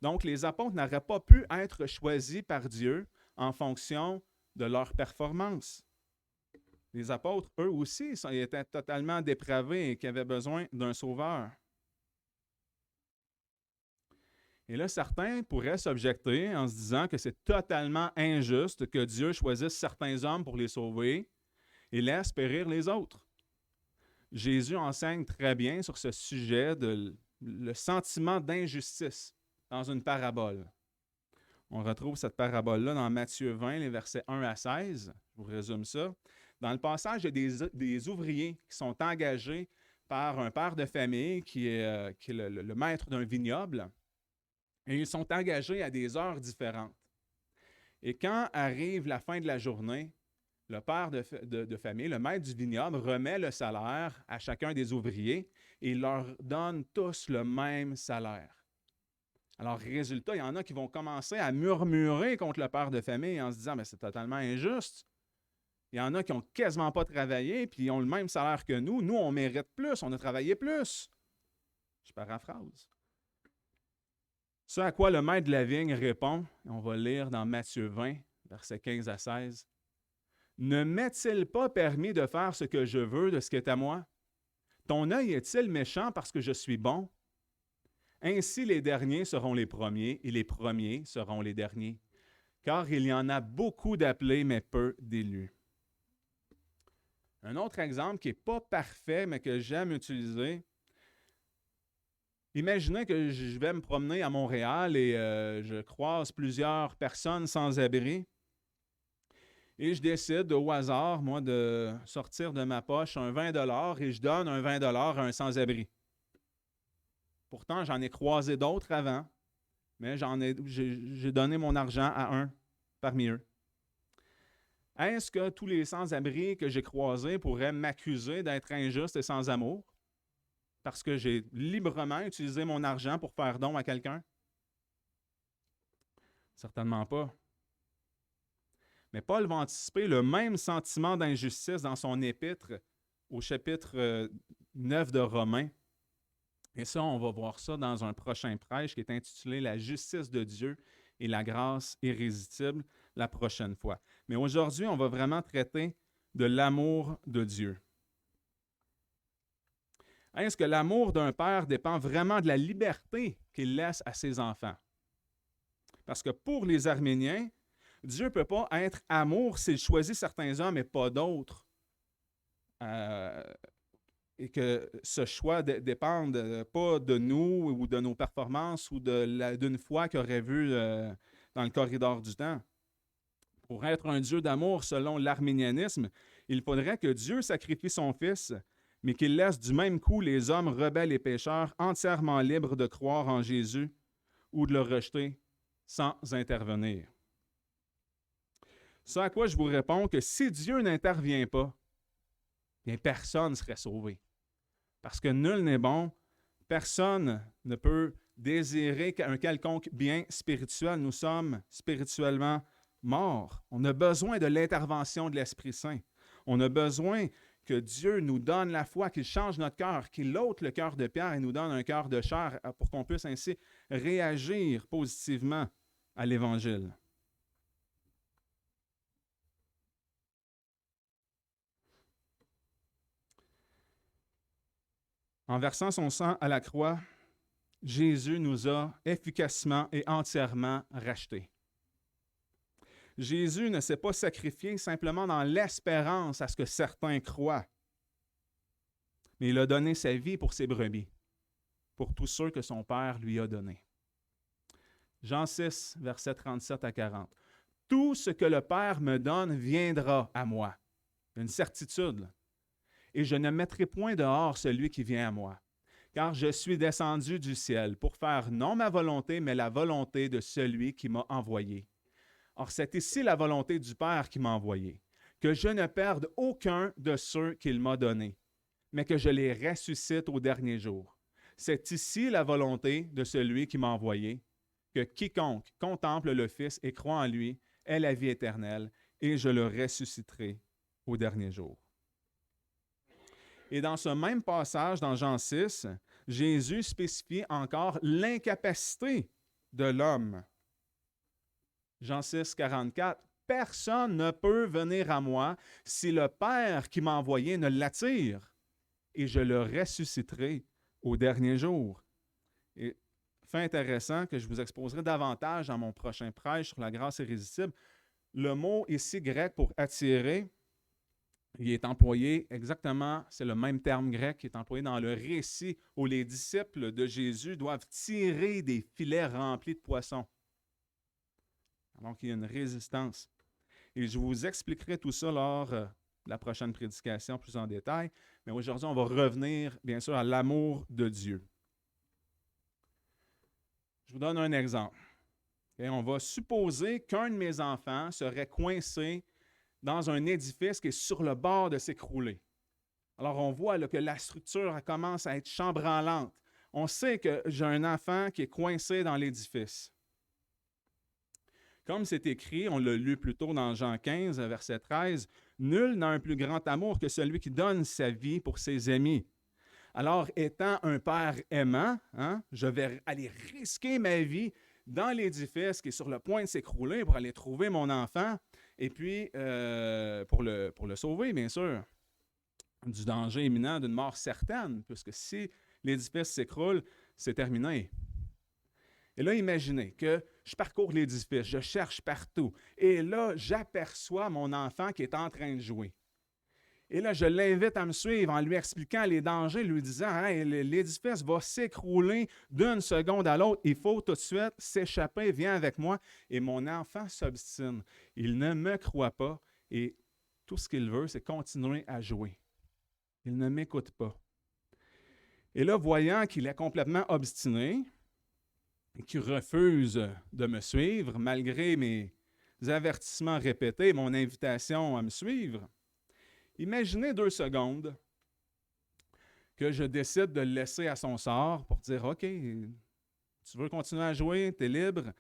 Donc, les apôtres n'auraient pas pu être choisis par Dieu en fonction de leur performance. Les apôtres, eux aussi, étaient totalement dépravés et qui avaient besoin d'un sauveur. Et là, certains pourraient s'objecter en se disant que c'est totalement injuste que Dieu choisisse certains hommes pour les sauver et laisse périr les autres. Jésus enseigne très bien sur ce sujet de le sentiment d'injustice dans une parabole. On retrouve cette parabole-là dans Matthieu 20, les versets 1 à 16. Je vous résume ça. Dans le passage, il y a des ouvriers qui sont engagés par un père de famille qui est le maître d'un vignoble. Et ils sont engagés à des heures différentes. Et quand arrive la fin de la journée, le père de famille, le maître du vignoble, remet le salaire à chacun des ouvriers et il leur donne tous le même salaire. Alors, résultat, il y en a qui vont commencer à murmurer contre le père de famille en se disant « mais c'est totalement injuste ». Il y en a qui n'ont quasiment pas travaillé, puis ils ont le même salaire que nous. Nous, on mérite plus, on a travaillé plus. Je paraphrase. Ce à quoi le maître de la vigne répond, on va lire dans Matthieu 20, versets 15 à 16. « Ne m'est-il pas permis de faire ce que je veux de ce qui est à moi? Ton œil est-il méchant parce que je suis bon? Ainsi les derniers seront les premiers, et les premiers seront les derniers. Car il y en a beaucoup d'appelés, mais peu d'élus. » Un autre exemple qui n'est pas parfait, mais que j'aime utiliser. Imaginez que je vais me promener à Montréal et je croise plusieurs personnes sans abri. Et je décide au hasard, moi, de sortir de ma poche un 20 $ et je donne un 20 $ à un sans-abri. Pourtant, j'en ai croisé d'autres avant, mais j'ai donné mon argent à un parmi eux. Est-ce que tous les sans-abri que j'ai croisés pourraient m'accuser d'être injuste et sans amour parce que j'ai librement utilisé mon argent pour faire don à quelqu'un? Certainement pas. Mais Paul va anticiper le même sentiment d'injustice dans son épître au chapitre 9 de Romains. Et ça, on va voir ça dans un prochain prêche qui est intitulé « La justice de Dieu et la grâce irrésistible » la prochaine fois. Mais aujourd'hui, on va vraiment traiter de l'amour de Dieu. Est-ce que l'amour d'un père dépend vraiment de la liberté qu'il laisse à ses enfants? Parce que pour les Arméniens, Dieu ne peut pas être amour s'il choisit certains hommes et pas d'autres. Et que ce choix ne dépende pas de nous ou de nos performances ou d'une foi qu'il aurait vue dans le corridor du temps. Pour être un Dieu d'amour selon l'arménianisme, il faudrait que Dieu sacrifie son Fils, mais qu'il laisse du même coup les hommes rebelles et pécheurs entièrement libres de croire en Jésus ou de le rejeter sans intervenir. Ce à quoi je vous réponds que si Dieu n'intervient pas, bien personne ne serait sauvé. Parce que nul n'est bon, personne ne peut désirer un quelconque bien spirituel. Nous sommes spirituellement morts. On a besoin de l'intervention de l'Esprit Saint. On a besoin que Dieu nous donne la foi, qu'il change notre cœur, qu'il ôte le cœur de pierre et nous donne un cœur de chair pour qu'on puisse ainsi réagir positivement à l'Évangile. En versant son sang à la croix, Jésus nous a efficacement et entièrement rachetés. Jésus ne s'est pas sacrifié simplement dans l'espérance à ce que certains croient, mais il a donné sa vie pour ses brebis, pour tous ceux que son Père lui a donnés. Jean 6, versets 37 à 40. « Tout ce que le Père me donne viendra à moi. » Une certitude. Là. « Et je ne mettrai point dehors celui qui vient à moi, car je suis descendu du ciel pour faire non ma volonté, mais la volonté de celui qui m'a envoyé. Or, c'est ici la volonté du Père qui m'a envoyé, que je ne perde aucun de ceux qu'il m'a donnés, mais que je les ressuscite au dernier jour. C'est ici la volonté de celui qui m'a envoyé, que quiconque contemple le Fils et croit en lui ait la vie éternelle, et je le ressusciterai au dernier jour. » Et dans ce même passage, dans Jean 6, Jésus spécifie encore l'incapacité de l'homme. Jean 6, 44. « Personne ne peut venir à moi si le Père qui m'a envoyé ne l'attire, et je le ressusciterai au dernier jour. » Et fait intéressant que je vous exposerai davantage dans mon prochain prêche sur la grâce irrésistible. Le mot ici grec pour attirer, il est employé exactement, c'est le même terme grec qui est employé dans le récit où les disciples de Jésus doivent tirer des filets remplis de poissons. Donc, il y a une résistance. Et je vous expliquerai tout ça lors de la prochaine prédication plus en détail. Mais aujourd'hui, on va revenir, bien sûr, à l'amour de Dieu. Je vous donne un exemple. Et on va supposer qu'un de mes enfants serait coincé dans un édifice qui est sur le bord de s'écrouler. Alors, on voit là, que la structure commence à être chambranlante. On sait que j'ai un enfant qui est coincé dans l'édifice. Comme c'est écrit, on l'a lu plus tôt dans Jean 15, verset 13, « Nul n'a un plus grand amour que celui qui donne sa vie pour ses amis. » Alors, étant un père aimant, je vais aller risquer ma vie dans l'édifice qui est sur le point de s'écrouler pour aller trouver mon enfant et puis pour le sauver, bien sûr, du danger imminent d'une mort certaine, puisque si l'édifice s'écroule, c'est terminé. Et là, imaginez que je parcours l'édifice, je cherche partout, et là, j'aperçois mon enfant qui est en train de jouer. Et là, je l'invite à me suivre en lui expliquant les dangers, lui disant hey, « l'édifice va s'écrouler d'une seconde à l'autre, il faut tout de suite s'échapper, viens avec moi. » Et mon enfant s'obstine. Il ne me croit pas et tout ce qu'il veut, c'est continuer à jouer. Il ne m'écoute pas. Et là, voyant qu'il est complètement obstiné et qu'il refuse de me suivre, malgré mes avertissements répétés, mon invitation à me suivre, imaginez 2 secondes que je décide de le laisser à son sort pour dire « OK, tu veux continuer à jouer, tu es libre. »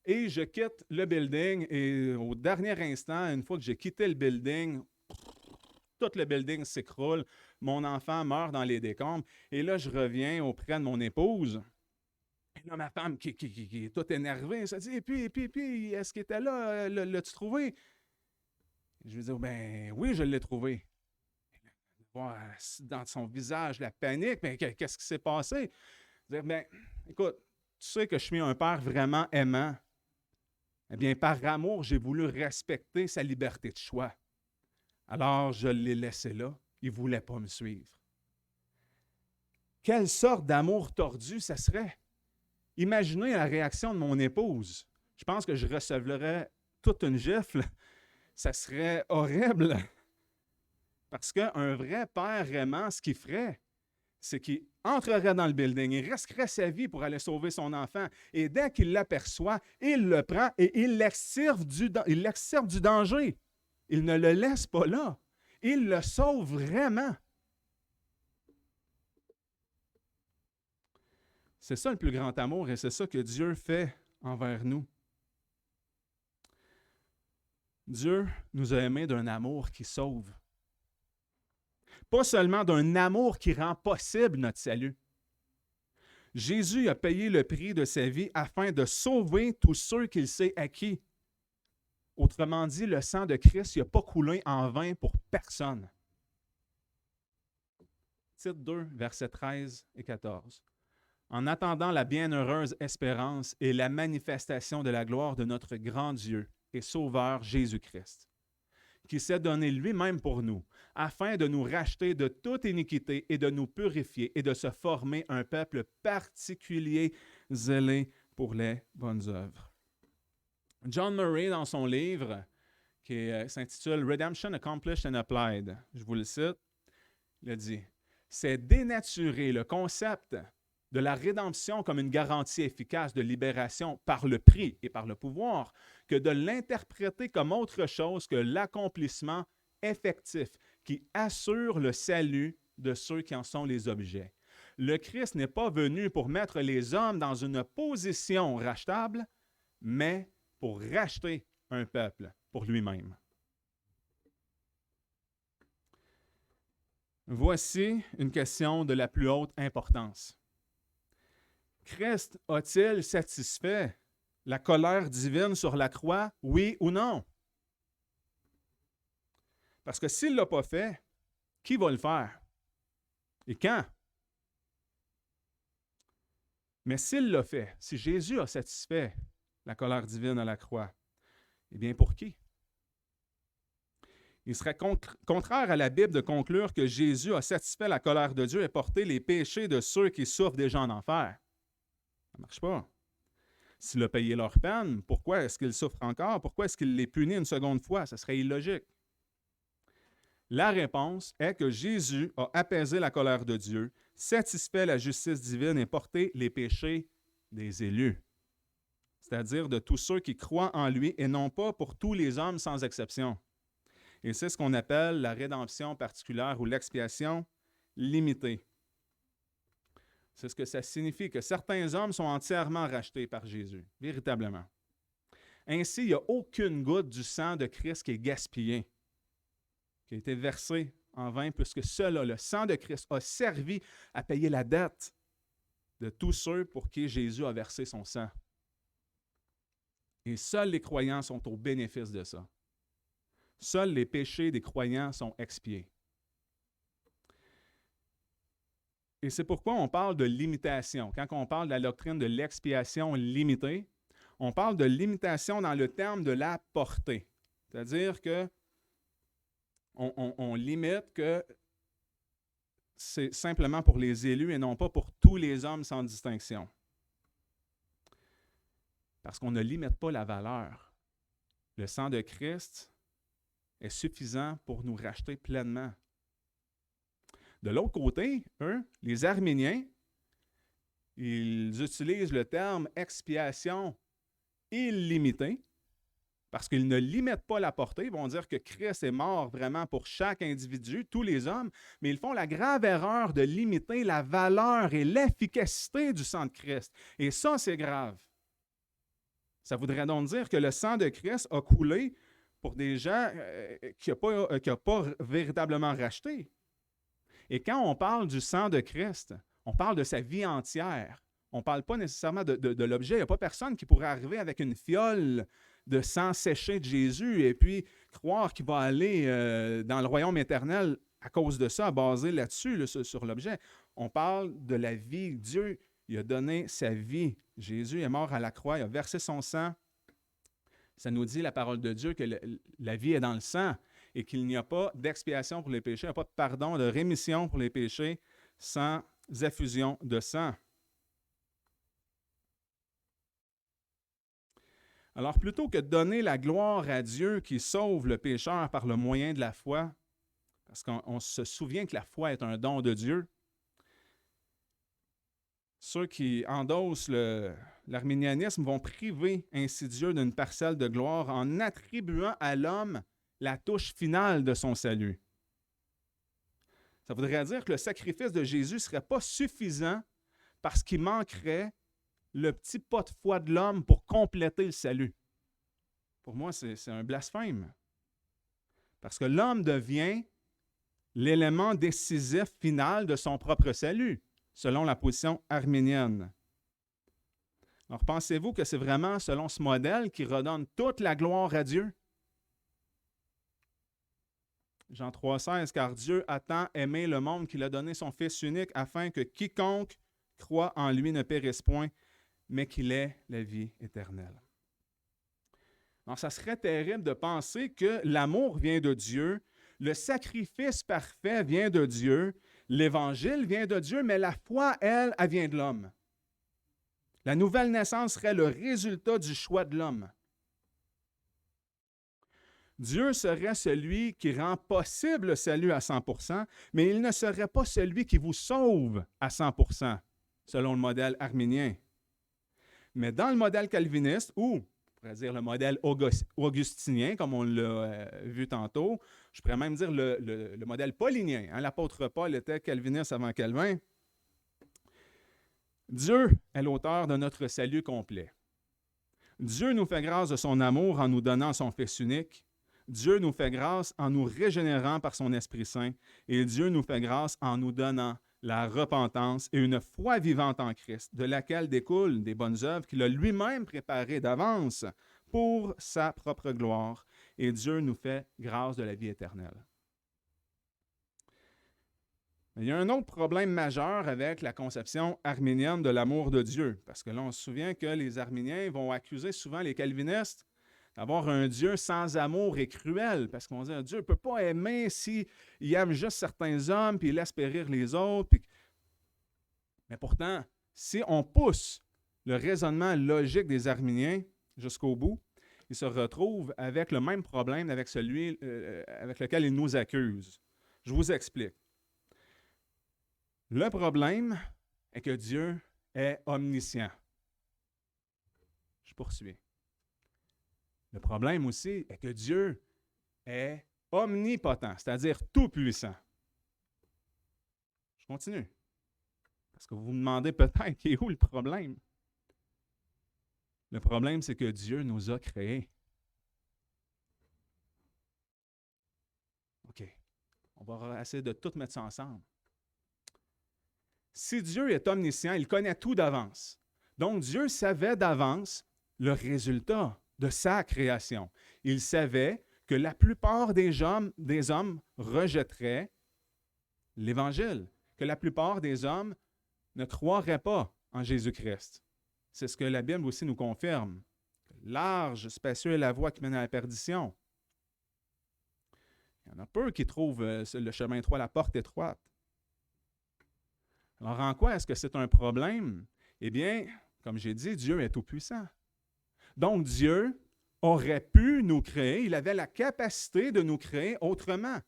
Et je quitte le building et au dernier instant, une fois que j'ai quitté le building, tout le building s'écroule, mon enfant meurt dans les décombres et là, je reviens auprès de mon épouse. Et là, ma femme qui est toute énervée, se dit « Et puis, est-ce qu'il était là? L'as-tu trouvé? » Je lui dis « Ben oui, je l'ai trouvé. » Dans son visage, la panique, mais qu'est-ce qui s'est passé? Je dis « Ben, écoute, tu sais que je suis un père vraiment aimant. Eh bien, par amour, j'ai voulu respecter sa liberté de choix. Alors, je l'ai laissé là. Il ne voulait pas me suivre. » Quelle sorte d'amour tordu ça serait? Imaginez la réaction de mon épouse. Je pense que je recevrais toute une gifle. Ça serait horrible. Parce qu'un vrai père aimant, ce qu'il ferait, c'est qu'il entrerait dans le building, il risquerait sa vie pour aller sauver son enfant. Et dès qu'il l'aperçoit, il le prend et il l'extirpe du danger. Il ne le laisse pas là. Il le sauve vraiment. C'est ça le plus grand amour et c'est ça que Dieu fait envers nous. Dieu nous a aimés d'un amour qui sauve. Pas seulement d'un amour qui rend possible notre salut. Jésus a payé le prix de sa vie afin de sauver tous ceux qu'il s'est acquis. Autrement dit, le sang de Christ n'a pas coulé en vain pour personne. Titre 2, versets 13 et 14. En attendant la bienheureuse espérance et la manifestation de la gloire de notre grand Dieu et Sauveur Jésus-Christ, qui s'est donné lui-même pour nous, afin de nous racheter de toute iniquité et de nous purifier et de se former un peuple particulier zélé pour les bonnes œuvres. John Murray, dans son livre, qui s'intitule « Redemption Accomplished and Applied », je vous le cite, il a dit « C'est dénaturer le concept de la rédemption comme une garantie efficace de libération par le prix et par le pouvoir que de l'interpréter comme autre chose que l'accomplissement effectif qui assure le salut de ceux qui en sont les objets. Le Christ n'est pas venu pour mettre les hommes dans une position rachetable, mais pour racheter un peuple pour lui-même. » Voici une question de la plus haute importance. Christ a-t-il satisfait la colère divine sur la croix, oui ou non? Parce que s'il ne l'a pas fait, qui va le faire? Et quand? Mais s'il l'a fait, si Jésus a satisfait la colère divine à la croix, eh bien pour qui? Il serait contraire à la Bible de conclure que Jésus a satisfait la colère de Dieu et porté les péchés de ceux qui souffrent déjà en enfer. Ça ne marche pas. S'il a payé leur peine, pourquoi est-ce qu'ils souffrent encore? Pourquoi est-ce qu'il les punit une seconde fois? Ce serait illogique. La réponse est que Jésus a apaisé la colère de Dieu, satisfait la justice divine et porté les péchés des élus, c'est-à-dire de tous ceux qui croient en lui et non pas pour tous les hommes sans exception. Et c'est ce qu'on appelle la rédemption particulière ou l'expiation limitée. C'est ce que ça signifie, que certains hommes sont entièrement rachetés par Jésus, véritablement. Ainsi, il n'y a aucune goutte du sang de Christ qui est gaspillée, qui a été versée en vain, puisque cela, le sang de Christ, a servi à payer la dette de tous ceux pour qui Jésus a versé son sang. Et seuls les croyants sont au bénéfice de ça. Seuls les péchés des croyants sont expiés. Et c'est pourquoi on parle de limitation. Quand on parle de la doctrine de l'expiation limitée, on parle de limitation dans le terme de la portée. C'est-à-dire que on limite que c'est simplement pour les élus et non pas pour tous les hommes sans distinction. Parce qu'on ne limite pas la valeur. Le sang de Christ est suffisant pour nous racheter pleinement. De l'autre côté, eux, les Arméniens, ils utilisent le terme expiation illimitée parce qu'ils ne limitent pas la portée. Ils vont dire que Christ est mort vraiment pour chaque individu, tous les hommes, mais ils font la grave erreur de limiter la valeur et l'efficacité du sang de Christ. Et ça, c'est grave. Ça voudrait donc dire que le sang de Christ a coulé pour des gens qui n'ont pas véritablement racheté. Et quand on parle du sang de Christ, on parle de sa vie entière. On ne parle pas nécessairement de l'objet. Il n'y a pas personne qui pourrait arriver avec une fiole de sang séché de Jésus et puis croire qu'il va aller dans le royaume éternel à cause de ça, basé là-dessus, sur l'objet. On parle de la vie. Dieu, il a donné sa vie. Jésus est mort à la croix, il a versé son sang. Ça nous dit, la parole de Dieu, que la vie est dans le sang et qu'il n'y a pas d'expiation pour les péchés, il n'y a pas de pardon, de rémission pour les péchés sans effusion de sang. Alors, plutôt que de donner la gloire à Dieu qui sauve le pécheur par le moyen de la foi, parce qu'on se souvient que la foi est un don de Dieu, ceux qui endossent l'arminianisme vont priver ainsi Dieu d'une parcelle de gloire en attribuant à l'homme la touche finale de son salut. Ça voudrait dire que le sacrifice de Jésus ne serait pas suffisant parce qu'il manquerait le petit pas de foi de l'homme pour compléter le salut. Pour moi, c'est un blasphème. Parce que l'homme devient l'élément décisif final de son propre salut, selon la position arménienne. Alors, pensez-vous que c'est vraiment selon ce modèle qui redonne toute la gloire à Dieu? Jean 3,16, « Car Dieu a tant aimé le monde qu'il a donné son Fils unique afin que quiconque croit en lui ne périsse point, mais qu'il ait la vie éternelle. » Alors, ça serait terrible de penser que l'amour vient de Dieu, le sacrifice parfait vient de Dieu, l'Évangile vient de Dieu, mais la foi, elle vient de l'homme. La nouvelle naissance serait le résultat du choix de l'homme. Dieu serait celui qui rend possible le salut à 100%, mais il ne serait pas celui qui vous sauve à 100%, selon le modèle arménien. Mais dans le modèle calviniste, ou on pourrait dire le modèle augustinien, comme on l'a vu tantôt, je pourrais même dire le modèle paulinien. Hein, l'apôtre Paul était calviniste avant Calvin. Dieu est l'auteur de notre salut complet. Dieu nous fait grâce de son amour en nous donnant son Fils unique. Dieu nous fait grâce en nous régénérant par son Esprit Saint. Et Dieu nous fait grâce en nous donnant la repentance et une foi vivante en Christ, de laquelle découlent des bonnes œuvres qu'il a lui-même préparées d'avance pour sa propre gloire. Et Dieu nous fait grâce de la vie éternelle. Mais il y a un autre problème majeur avec la conception arménienne de l'amour de Dieu, parce que là, on se souvient que les Arméniens vont accuser souvent les calvinistes d'avoir un Dieu sans amour et cruel, parce qu'on dit un Dieu ne peut pas aimer s'il aime juste certains hommes, puis il laisse périr les autres. Puis... Mais pourtant, si on pousse le raisonnement logique des Arméniens jusqu'au bout, ils se retrouvent avec le même problème avec celui avec lequel ils nous accusent. Je vous explique. Le problème est que Dieu est omniscient. Je poursuis. Le problème aussi est que Dieu est omnipotent, c'est-à-dire tout-puissant. Je continue. Parce que vous vous demandez peut-être, qui est où le problème? Le problème, c'est que Dieu nous a créés. OK. On va essayer de tout mettre ça ensemble. Si Dieu est omniscient, il connaît tout d'avance. Donc, Dieu savait d'avance le résultat de sa création. Il savait que la plupart des hommes rejetteraient l'Évangile, que la plupart des hommes ne croiraient pas en Jésus-Christ. C'est ce que la Bible aussi nous confirme. Large, spacieux est la voie qui mène à la perdition. Il y en a peu qui trouvent le chemin étroit, la porte étroite. Alors, en quoi est-ce que c'est un problème? Eh bien, comme j'ai dit, Dieu est tout-puissant. Donc, Dieu aurait pu nous créer, il avait la capacité de nous créer autrement.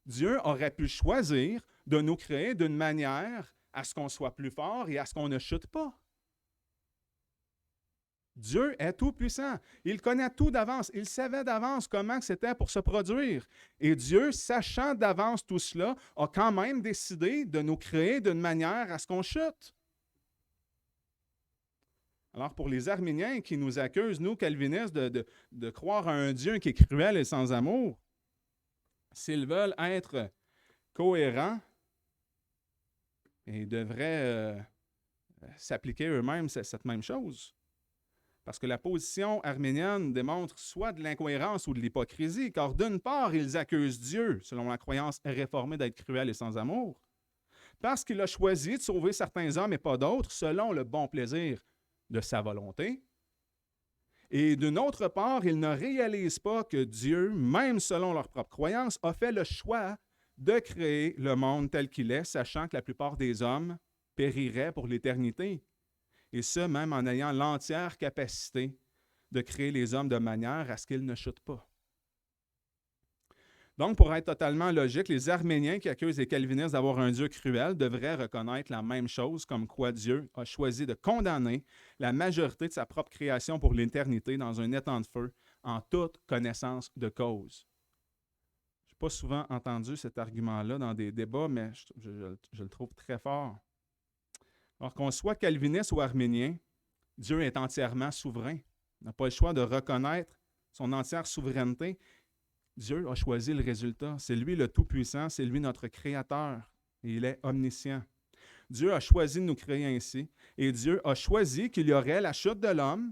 Dieu aurait pu choisir de nous créer d'une manière à ce qu'on soit plus fort et à ce qu'on ne chute pas. Dieu est tout-puissant. Il connaît tout d'avance. Il savait d'avance comment c'était pour se produire. Et Dieu, sachant d'avance tout cela, a quand même décidé de nous créer d'une manière à ce qu'on chute. Alors, pour les Arméniens qui nous accusent, nous, calvinistes, de croire à un Dieu qui est cruel et sans amour, s'ils veulent être cohérents, ils devraient s'appliquer eux-mêmes cette même chose. Parce que la position arménienne démontre soit de l'incohérence ou de l'hypocrisie, car d'une part, ils accusent Dieu, selon la croyance réformée, d'être cruel et sans amour, parce qu'il a choisi de sauver certains hommes et pas d'autres, selon le bon plaisir de sa volonté. Et d'une autre part, ils ne réalisent pas que Dieu, même selon leur propre croyance, a fait le choix de créer le monde tel qu'il est, sachant que la plupart des hommes périraient pour l'éternité. Et ce, même en ayant l'entière capacité de créer les hommes de manière à ce qu'ils ne chutent pas. Donc, pour être totalement logique, les Arméniens qui accusent les calvinistes d'avoir un Dieu cruel devraient reconnaître la même chose, comme quoi Dieu a choisi de condamner la majorité de sa propre création pour l'éternité dans un étang de feu, en toute connaissance de cause. Je n'ai pas souvent entendu cet argument-là dans des débats, mais je le trouve très fort. Alors qu'on soit calviniste ou arménien, Dieu est entièrement souverain. Il n'a pas le choix de reconnaître son entière souveraineté. Dieu a choisi le résultat. C'est lui le Tout-Puissant, c'est lui notre Créateur. Et il est omniscient. Dieu a choisi de nous créer ainsi. Et Dieu a choisi qu'il y aurait la chute de l'homme.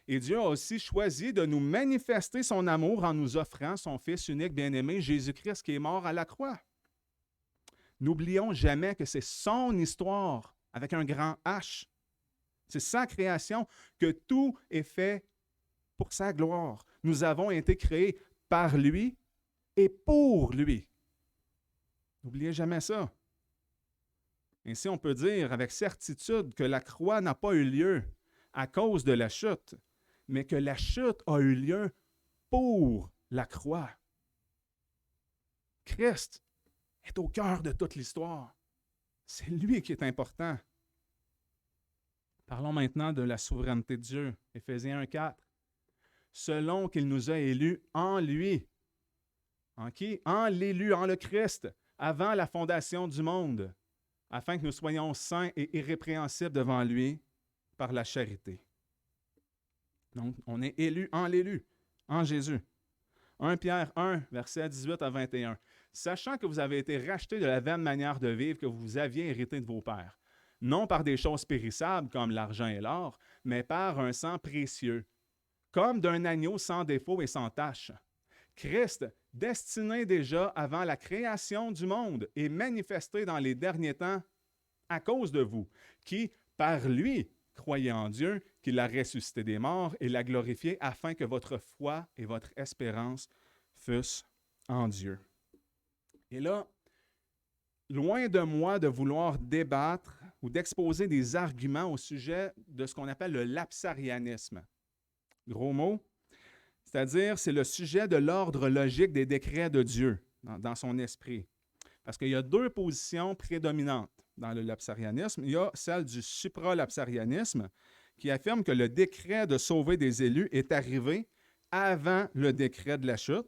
Et Dieu a aussi choisi de nous manifester son amour en nous offrant son Fils unique bien-aimé, Jésus-Christ, qui est mort à la croix. N'oublions jamais que c'est son histoire avec un grand H. C'est sa création, que tout est fait pour sa gloire. Nous avons été créés par lui et pour lui. N'oubliez jamais ça. Ainsi, on peut dire avec certitude que la croix n'a pas eu lieu à cause de la chute, mais que la chute a eu lieu pour la croix. Christ est au cœur de toute l'histoire. C'est lui qui est important. Parlons maintenant de la souveraineté de Dieu. Éphésiens 1,4. Selon qu'il nous a élus en lui. En qui? En l'élu, en le Christ, avant la fondation du monde, afin que nous soyons saints et irrépréhensibles devant lui par la charité. Donc, on est élu en l'élu, en Jésus. 1 Pierre 1, versets 18 à 21. Sachant que vous avez été rachetés de la vaine manière de vivre que vous aviez héritée de vos pères, non par des choses périssables comme l'argent et l'or, mais par un sang précieux, comme d'un agneau sans défaut et sans tache. Christ, destiné déjà avant la création du monde et manifesté dans les derniers temps à cause de vous, qui, par lui, croyez en Dieu, qui l'a ressuscité des morts et l'a glorifié afin que votre foi et votre espérance fussent en Dieu. Et là, loin de moi de vouloir débattre ou d'exposer des arguments au sujet de ce qu'on appelle le lapsarianisme. Gros mot, c'est-à-dire c'est le sujet de l'ordre logique des décrets de Dieu dans son esprit. Parce qu'il y a deux positions prédominantes dans le lapsarianisme. Il y a celle du supralapsarianisme qui affirme que le décret de sauver des élus est arrivé avant le décret de la chute.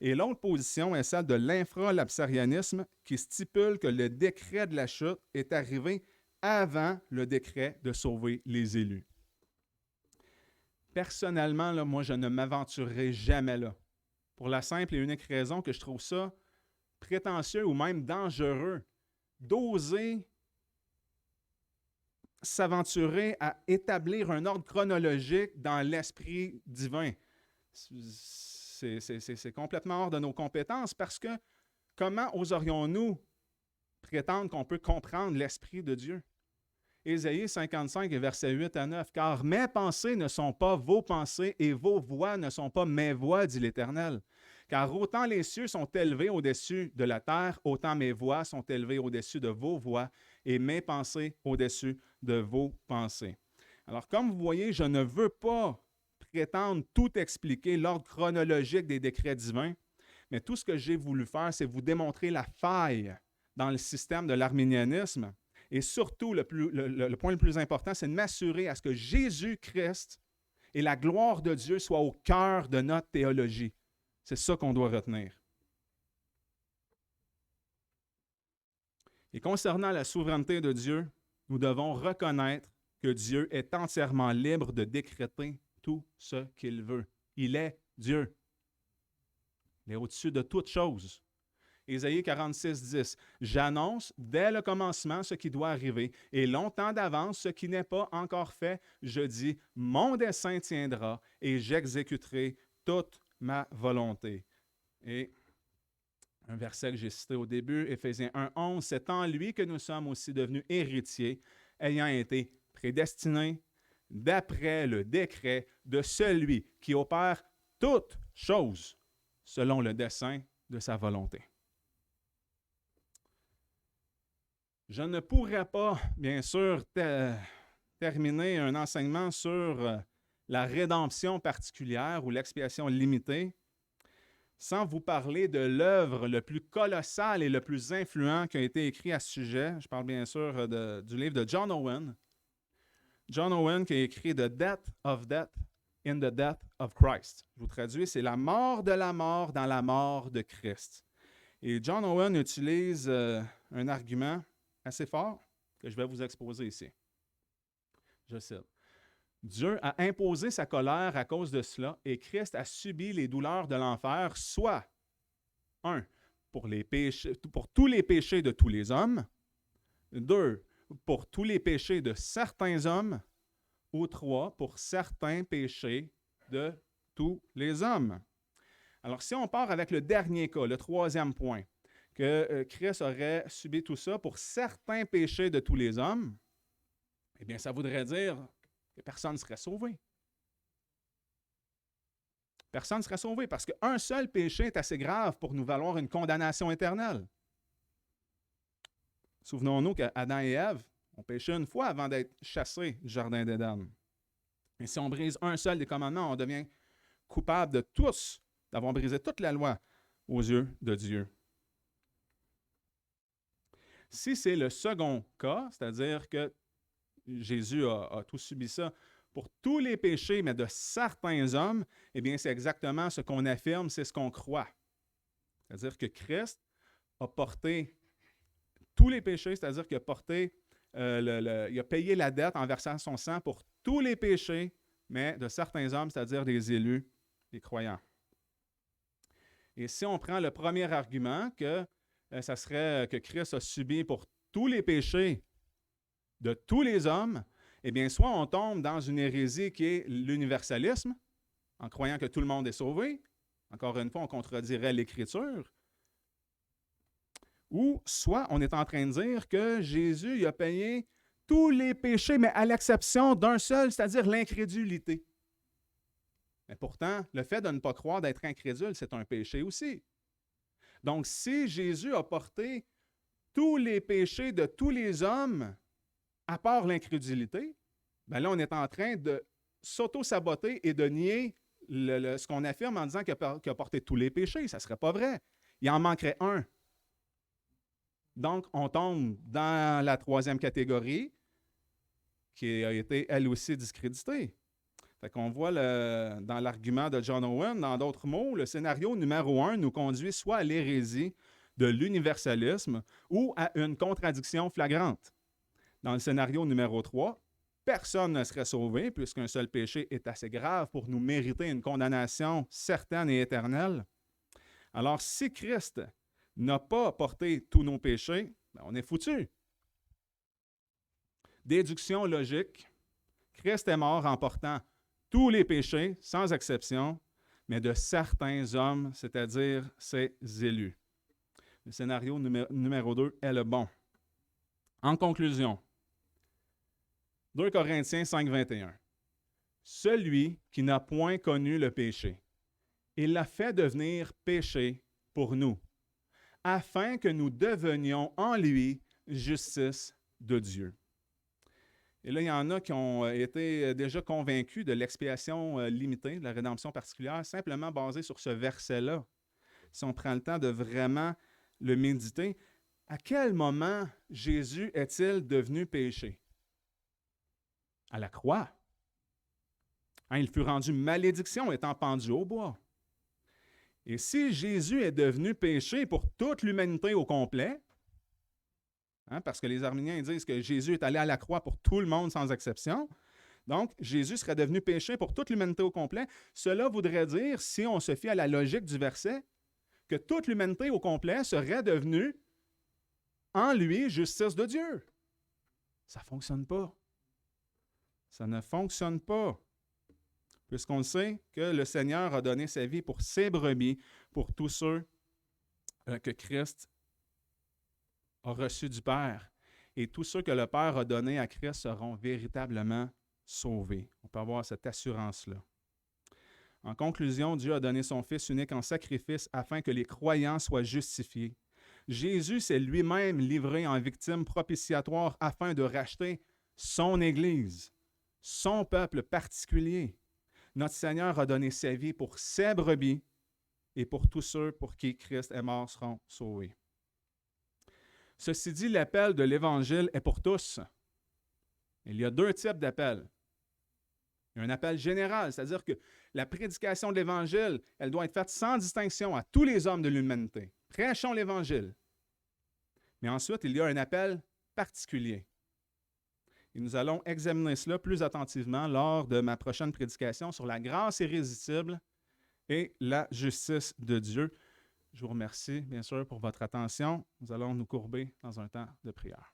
Et l'autre position est celle de l'infralapsarianisme qui stipule que le décret de la chute est arrivé avant le décret de sauver les élus. Personnellement, là, moi, je ne m'aventurerai jamais là. Pour la simple et unique raison que je trouve ça prétentieux ou même dangereux d'oser s'aventurer à établir un ordre chronologique dans l'esprit divin. C'est complètement hors de nos compétences parce que comment oserions-nous prétendre qu'on peut comprendre l'esprit de Dieu? Ésaïe 55, versets 8 à 9. « Car mes pensées ne sont pas vos pensées et vos voix ne sont pas mes voix, dit l'Éternel. Car autant les cieux sont élevés au-dessus de la terre, autant mes voix sont élevées au-dessus de vos voix et mes pensées au-dessus de vos pensées. » Alors, comme vous voyez, je ne veux pas prétendre tout expliquer, l'ordre chronologique des décrets divins, mais tout ce que j'ai voulu faire, c'est vous démontrer la faille dans le système de l'arminianisme. Et surtout, le point le plus important, c'est de m'assurer à ce que Jésus-Christ et la gloire de Dieu soient au cœur de notre théologie. C'est ça qu'on doit retenir. Et concernant la souveraineté de Dieu, nous devons reconnaître que Dieu est entièrement libre de décréter tout ce qu'il veut. Il est Dieu. Il est au-dessus de toute chose. Ésaïe 46, 10. « J'annonce dès le commencement ce qui doit arriver, et longtemps d'avance ce qui n'est pas encore fait. Je dis, mon dessein tiendra, et j'exécuterai toute ma volonté. » Et un verset que j'ai cité au début, Éphésiens 1, 11. « C'est en lui que nous sommes aussi devenus héritiers, ayant été prédestinés d'après le décret de celui qui opère toutes choses selon le dessein de sa volonté. » Je ne pourrais pas, bien sûr, terminer un enseignement sur la rédemption particulière ou l'expiation limitée sans vous parler de l'œuvre le plus colossale et le plus influent qui a été écrit à ce sujet. Je parle bien sûr du livre de John Owen. John Owen qui a écrit « The Death of Death in the Death of Christ ». Je vous traduis, c'est la mort de la mort dans la mort de Christ. Et John Owen utilise un argument assez fort que je vais vous exposer ici. Je cite. « Dieu a imposé sa colère à cause de cela et Christ a subi les douleurs de l'enfer, soit, 1, pour tous les péchés de tous les hommes, 2, pour tous les péchés de certains hommes, ou 3, pour certains péchés de tous les hommes. » Alors, si on part avec le dernier cas, le troisième point, que Christ aurait subi tout ça pour certains péchés de tous les hommes, eh bien, ça voudrait dire que personne ne serait sauvé. Personne ne serait sauvé parce qu'un seul péché est assez grave pour nous valoir une condamnation éternelle. Souvenons-nous qu'Adam et Ève ont péché une fois avant d'être chassés du jardin d'Éden. Et si on brise un seul des commandements, on devient coupable de tous, d'avoir brisé toute la loi aux yeux de Dieu. Si c'est le second cas, c'est-à-dire que Jésus a tout subi ça pour tous les péchés, mais de certains hommes, eh bien, c'est exactement ce qu'on affirme, c'est ce qu'on croit. C'est-à-dire que Christ a porté tous les péchés, c'est-à-dire qu'il a porté, il a payé la dette en versant son sang pour tous les péchés, mais de certains hommes, c'est-à-dire des élus, des croyants. Et si on prend le premier argument, que ça serait que Christ a subi pour tous les péchés de tous les hommes, eh bien, soit on tombe dans une hérésie qui est l'universalisme, en croyant que tout le monde est sauvé. Encore une fois, on contredirait l'Écriture. Ou soit on est en train de dire que Jésus il a payé tous les péchés, mais à l'exception d'un seul, c'est-à-dire l'incrédulité. Mais pourtant, le fait de ne pas croire, d'être incrédule, c'est un péché aussi. Donc, si Jésus a porté tous les péchés de tous les hommes, à part l'incrédulité, bien là, on est en train de s'auto-saboter et de nier ce qu'on affirme en disant qu'il a porté tous les péchés. Ça ne serait pas vrai. Il en manquerait un. Donc, on tombe dans la troisième catégorie, qui a été, elle aussi, discréditée. Fait qu'on voit dans l'argument de John Owen, dans d'autres mots, le scénario numéro 1 nous conduit soit à l'hérésie de l'universalisme ou à une contradiction flagrante. Dans le scénario numéro 3, personne ne serait sauvé puisqu'un seul péché est assez grave pour nous mériter une condamnation certaine et éternelle. Alors, si Christ n'a pas porté tous nos péchés, on est foutu. Déduction logique, Christ est mort en portant tous les péchés, sans exception, mais de certains hommes, c'est-à-dire ses élus. Le scénario numéro 2 est le bon. En conclusion, 2 Corinthiens 5, 21. Celui qui n'a point connu le péché, il l'a fait devenir péché pour nous, afin que nous devenions en lui justice de Dieu. Et là, il y en a qui ont été déjà convaincus de l'expiation limitée, de la rédemption particulière, simplement basée sur ce verset-là. Si on prend le temps de vraiment le méditer, à quel moment Jésus est-il devenu péché? À la croix. Hein, il fut rendu malédiction étant pendu au bois. Et si Jésus est devenu péché pour toute l'humanité au complet, hein, parce que les arméniens disent que Jésus est allé à la croix pour tout le monde sans exception, donc Jésus serait devenu péché pour toute l'humanité au complet, cela voudrait dire, si on se fie à la logique du verset, que toute l'humanité au complet serait devenue en lui justice de Dieu. Ça ne fonctionne pas. Ça ne fonctionne pas. Puisqu'on sait que le Seigneur a donné sa vie pour ses brebis, pour tous ceux que Christ a reçus du Père. Et tous ceux que le Père a donnés à Christ seront véritablement sauvés. On peut avoir cette assurance-là. En conclusion, Dieu a donné son Fils unique en sacrifice afin que les croyants soient justifiés. Jésus s'est lui-même livré en victime propitiatoire afin de racheter son Église, son peuple particulier. Notre Seigneur a donné sa vie pour ses brebis et pour tous ceux pour qui Christ est mort seront sauvés. Ceci dit, l'appel de l'Évangile est pour tous. Il y a deux types d'appels. Il y a un appel général, c'est-à-dire que la prédication de l'Évangile, elle doit être faite sans distinction à tous les hommes de l'humanité. Prêchons l'Évangile. Mais ensuite, il y a un appel particulier. Et nous allons examiner cela plus attentivement lors de ma prochaine prédication sur la grâce irrésistible et la justice de Dieu. Je vous remercie, bien sûr, pour votre attention. Nous allons nous courber dans un temps de prière.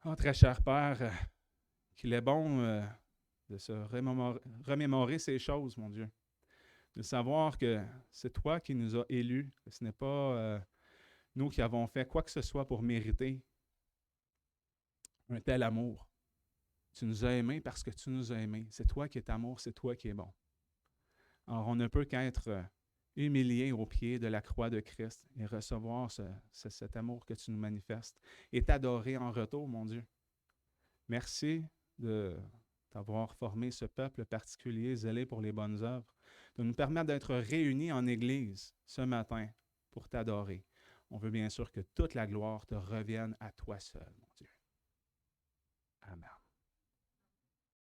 Oh, très cher Père, qu'il est bon de se remémorer ces choses, mon Dieu. De savoir que c'est toi qui nous as élus, que ce n'est pas nous qui avons fait quoi que ce soit pour mériter un tel amour. Tu nous as aimés parce que tu nous as aimés. C'est toi qui es amour, c'est toi qui es bon. Alors, on ne peut qu'être humilié aux pieds de la croix de Christ et recevoir cet amour que tu nous manifestes et t'adorer en retour, mon Dieu. Merci de t'avoir formé ce peuple particulier, zélé pour les bonnes œuvres, de nous permettre d'être réunis en Église ce matin pour t'adorer. On veut bien sûr que toute la gloire te revienne à toi seul, mon Dieu. Amen.